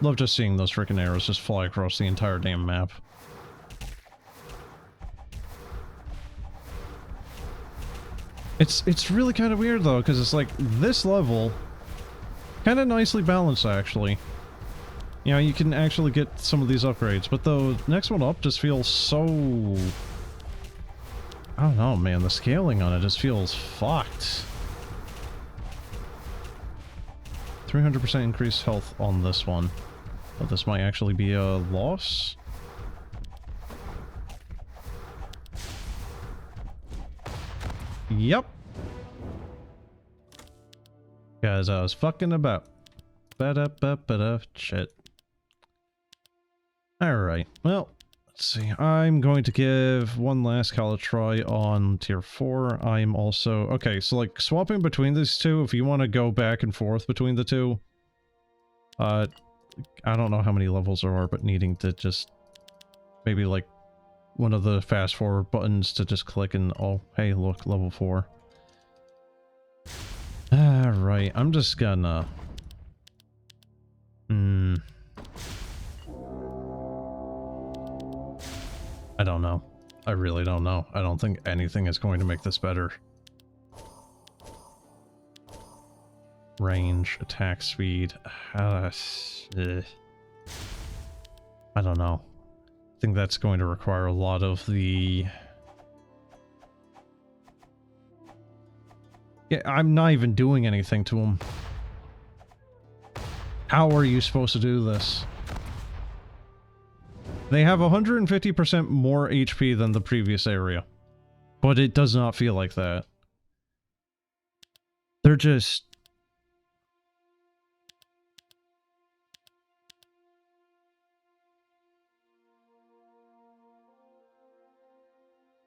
Love just seeing those freaking arrows just fly across the entire damn map. It's really kind of weird though, because it's like this level, kind of nicely balanced actually. You know, you can actually get some of these upgrades, but the next one up just feels so... I don't know, man. The scaling on it just feels fucked. 300% increased health on this one. But this might actually be a loss. Yep. Guys, I was fucking about. Ba-da-ba-ba-da. Shit. Alright, well, let's see. I'm going to give one last college try on tier 4. I'm also... Okay, so like swapping between these two, if you want to go back and forth between the two, I don't know how many levels there are, but needing to just maybe like one of the fast forward buttons to just click and, oh, hey, look, level 4. Alright, I'm just gonna... I don't know. I really don't know. I don't think anything is going to make this better. Range, attack speed. I don't know. I think that's going to require a lot of the... Yeah, I'm not even doing anything to him. How are you supposed to do this? They have 150% more HP than the previous area. But it does not feel like that. They're just...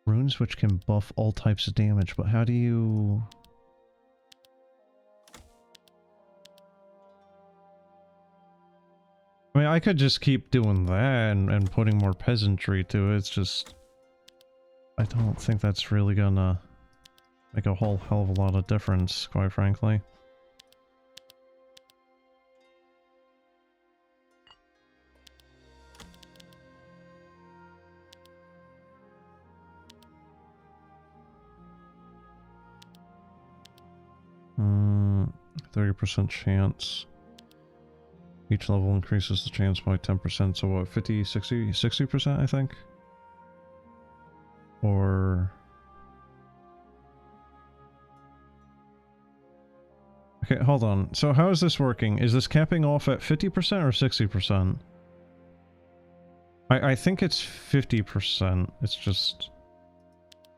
Runes which can buff all types of damage, but how do you... I mean, I could just keep doing that and putting more peasantry to it. It's just... I don't think that's really gonna make a whole hell of a lot of difference, quite frankly. Hmm, 30% chance. Each level increases the chance by 10%, so what, 50, 60, 60%, I think? Or... Okay, hold on. So how is this working? Is this capping off at 50% or 60%? I think it's 50%. It's just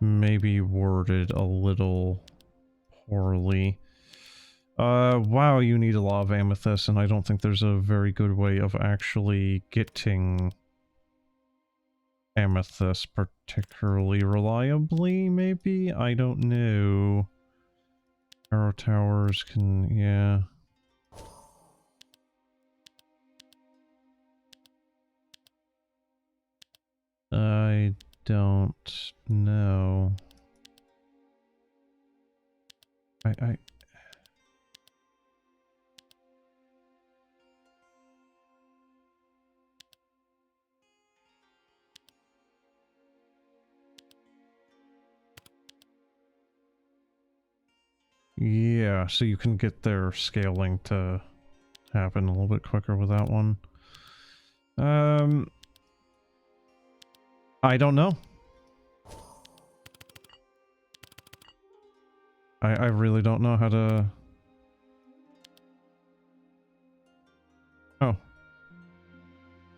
maybe worded a little poorly. Wow, you need a lot of amethyst, and I don't think there's a very good way of actually getting amethyst particularly reliably, maybe? I don't know. Arrow towers can, yeah. I don't know. Yeah, so you can get their scaling to happen a little bit quicker with that one. I don't know. I really don't know how to... Oh.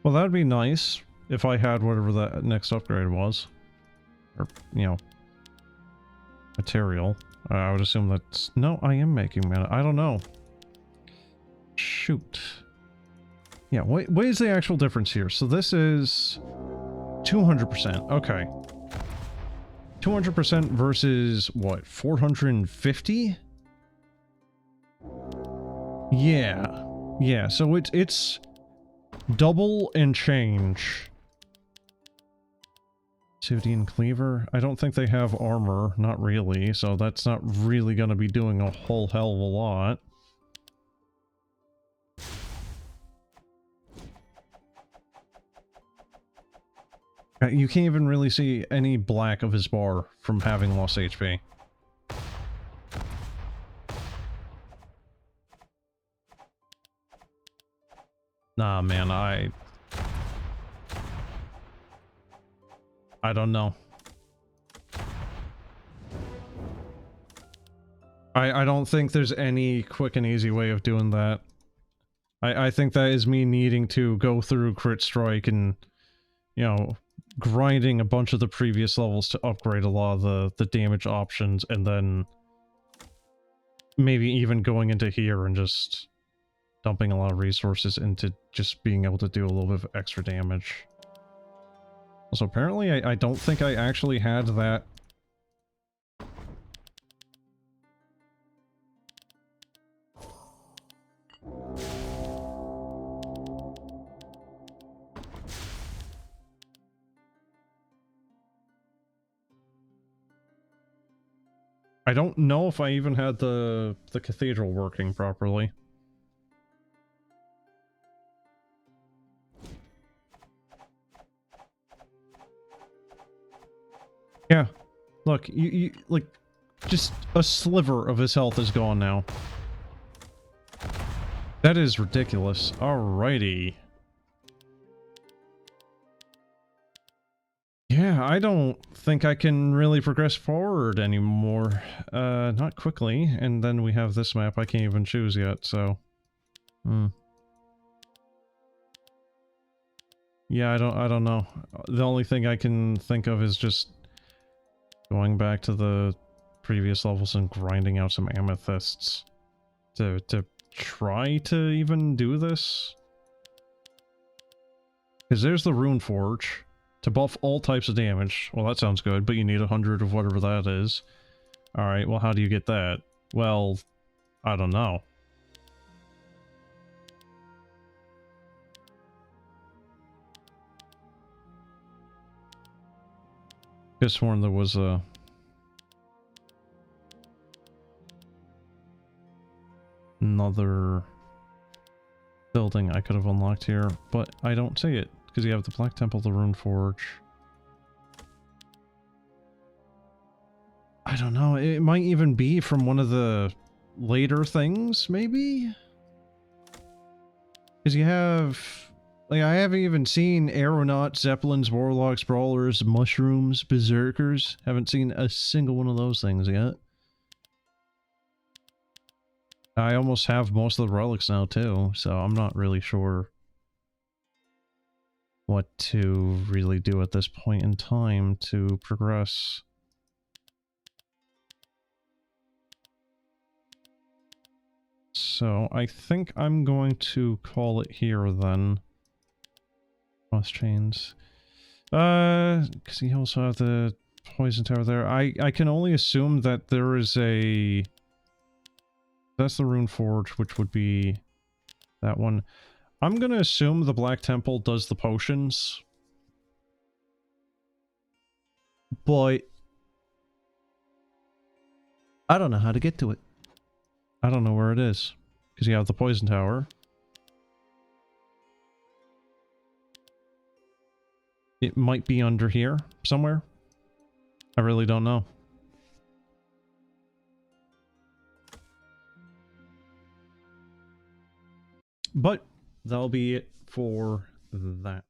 Well, that'd be nice if I had whatever that next upgrade was. Or, you know, material. I would assume that's... No, I am making mana. I don't know. Shoot. Yeah, what is the actual difference here? So this is 200%. Okay. 200% versus, what, 450? Yeah. Yeah, so it's double and change. Obsidian Cleaver? I don't think they have armor, not really, so that's not really going to be doing a whole hell of a lot. You can't even really see any black of his bar from having lost HP. Nah, man, I don't know. I don't think there's any quick and easy way of doing that. I think that is me needing to go through Crit Strike and, you know, grinding a bunch of the previous levels to upgrade a lot of the damage options, and then maybe even going into here and just dumping a lot of resources into just being able to do a little bit of extra damage. Also, apparently I don't think I actually had that. I don't know if I even had the cathedral working properly. Yeah, look, you like, just a sliver of his health is gone now. That is ridiculous. Alrighty. Yeah, I don't think I can really progress forward anymore. Not quickly. And then we have this map I can't even choose yet, so... Yeah, I don't know. The only thing I can think of is just going back to the previous levels and grinding out some amethysts to try to even do this. Because there's the Rune Forge to buff all types of damage. Well, that sounds good, but you need 100 of whatever that is. Alright, well, how do you get that? Well, I don't know. Could have sworn there was a... another building I could have unlocked here, but I don't see it, because you have the Black Temple, the Rune Forge. I don't know, it might even be from one of the later things, maybe? Because you have... like, I haven't even seen Aeronauts, Zeppelins, Warlocks, Brawlers, Mushrooms, Berserkers. Haven't seen a single one of those things yet. I almost have most of the relics now too, so I'm not really sure what to really do at this point in time to progress. So I think I'm going to call it here then. Cross chains. Because you also have the poison tower there. I can only assume that there is a... that's the Rune Forge, which would be that one. I'm gonna assume the Black Temple does the potions. But I don't know how to get to it. I don't know where it is. Because you have the poison tower. It might be under here somewhere. I really don't know. But that'll be it for that.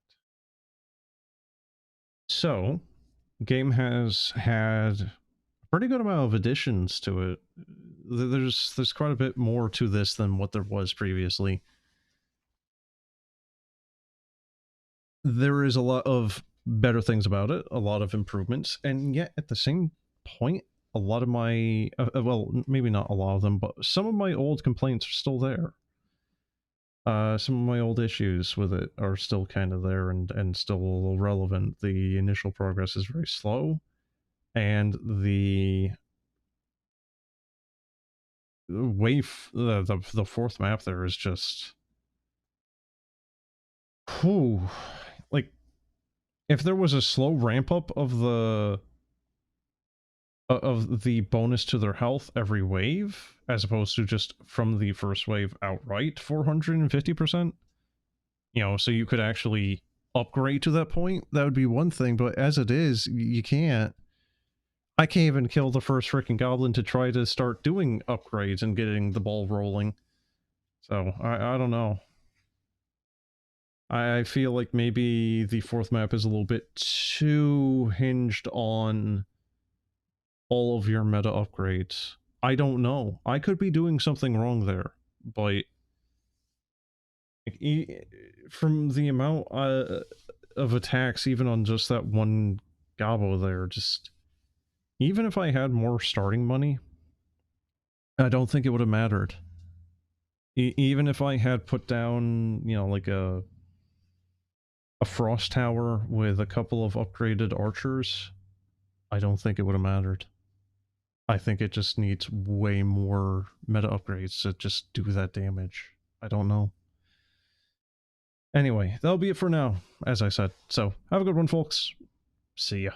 So, game has had a pretty good amount of additions to it. There's quite a bit more to this than what there was previously. There is a lot of better things about it, a lot of improvements, and yet at the same point, a lot of my, well, maybe not a lot of them, but some of my old complaints are still there. Some of my old issues with it are still kind of there and still a little relevant. The initial progress is very slow, and the the fourth map there is just... whew. Like, if there was a slow ramp up of the bonus to their health every wave, as opposed to just from the first wave outright 450%, you know, so you could actually upgrade to that point, that would be one thing, but as it is, you can't. I can't even kill the first freaking goblin to try to start doing upgrades and getting the ball rolling. So, I don't know. I feel like maybe the fourth map is a little bit too hinged on all of your meta upgrades. I don't know. I could be doing something wrong there, but from the amount of attacks, even on just that one Gobbo there, just even if I had more starting money, I don't think it would have mattered. Even if I had put down, you know, like a frost tower with a couple of upgraded archers, I don't think it would have mattered. I think it just needs way more meta upgrades to just do that damage. I don't know. Anyway, that'll be it for now, as I said. So, have a good one, folks. See ya.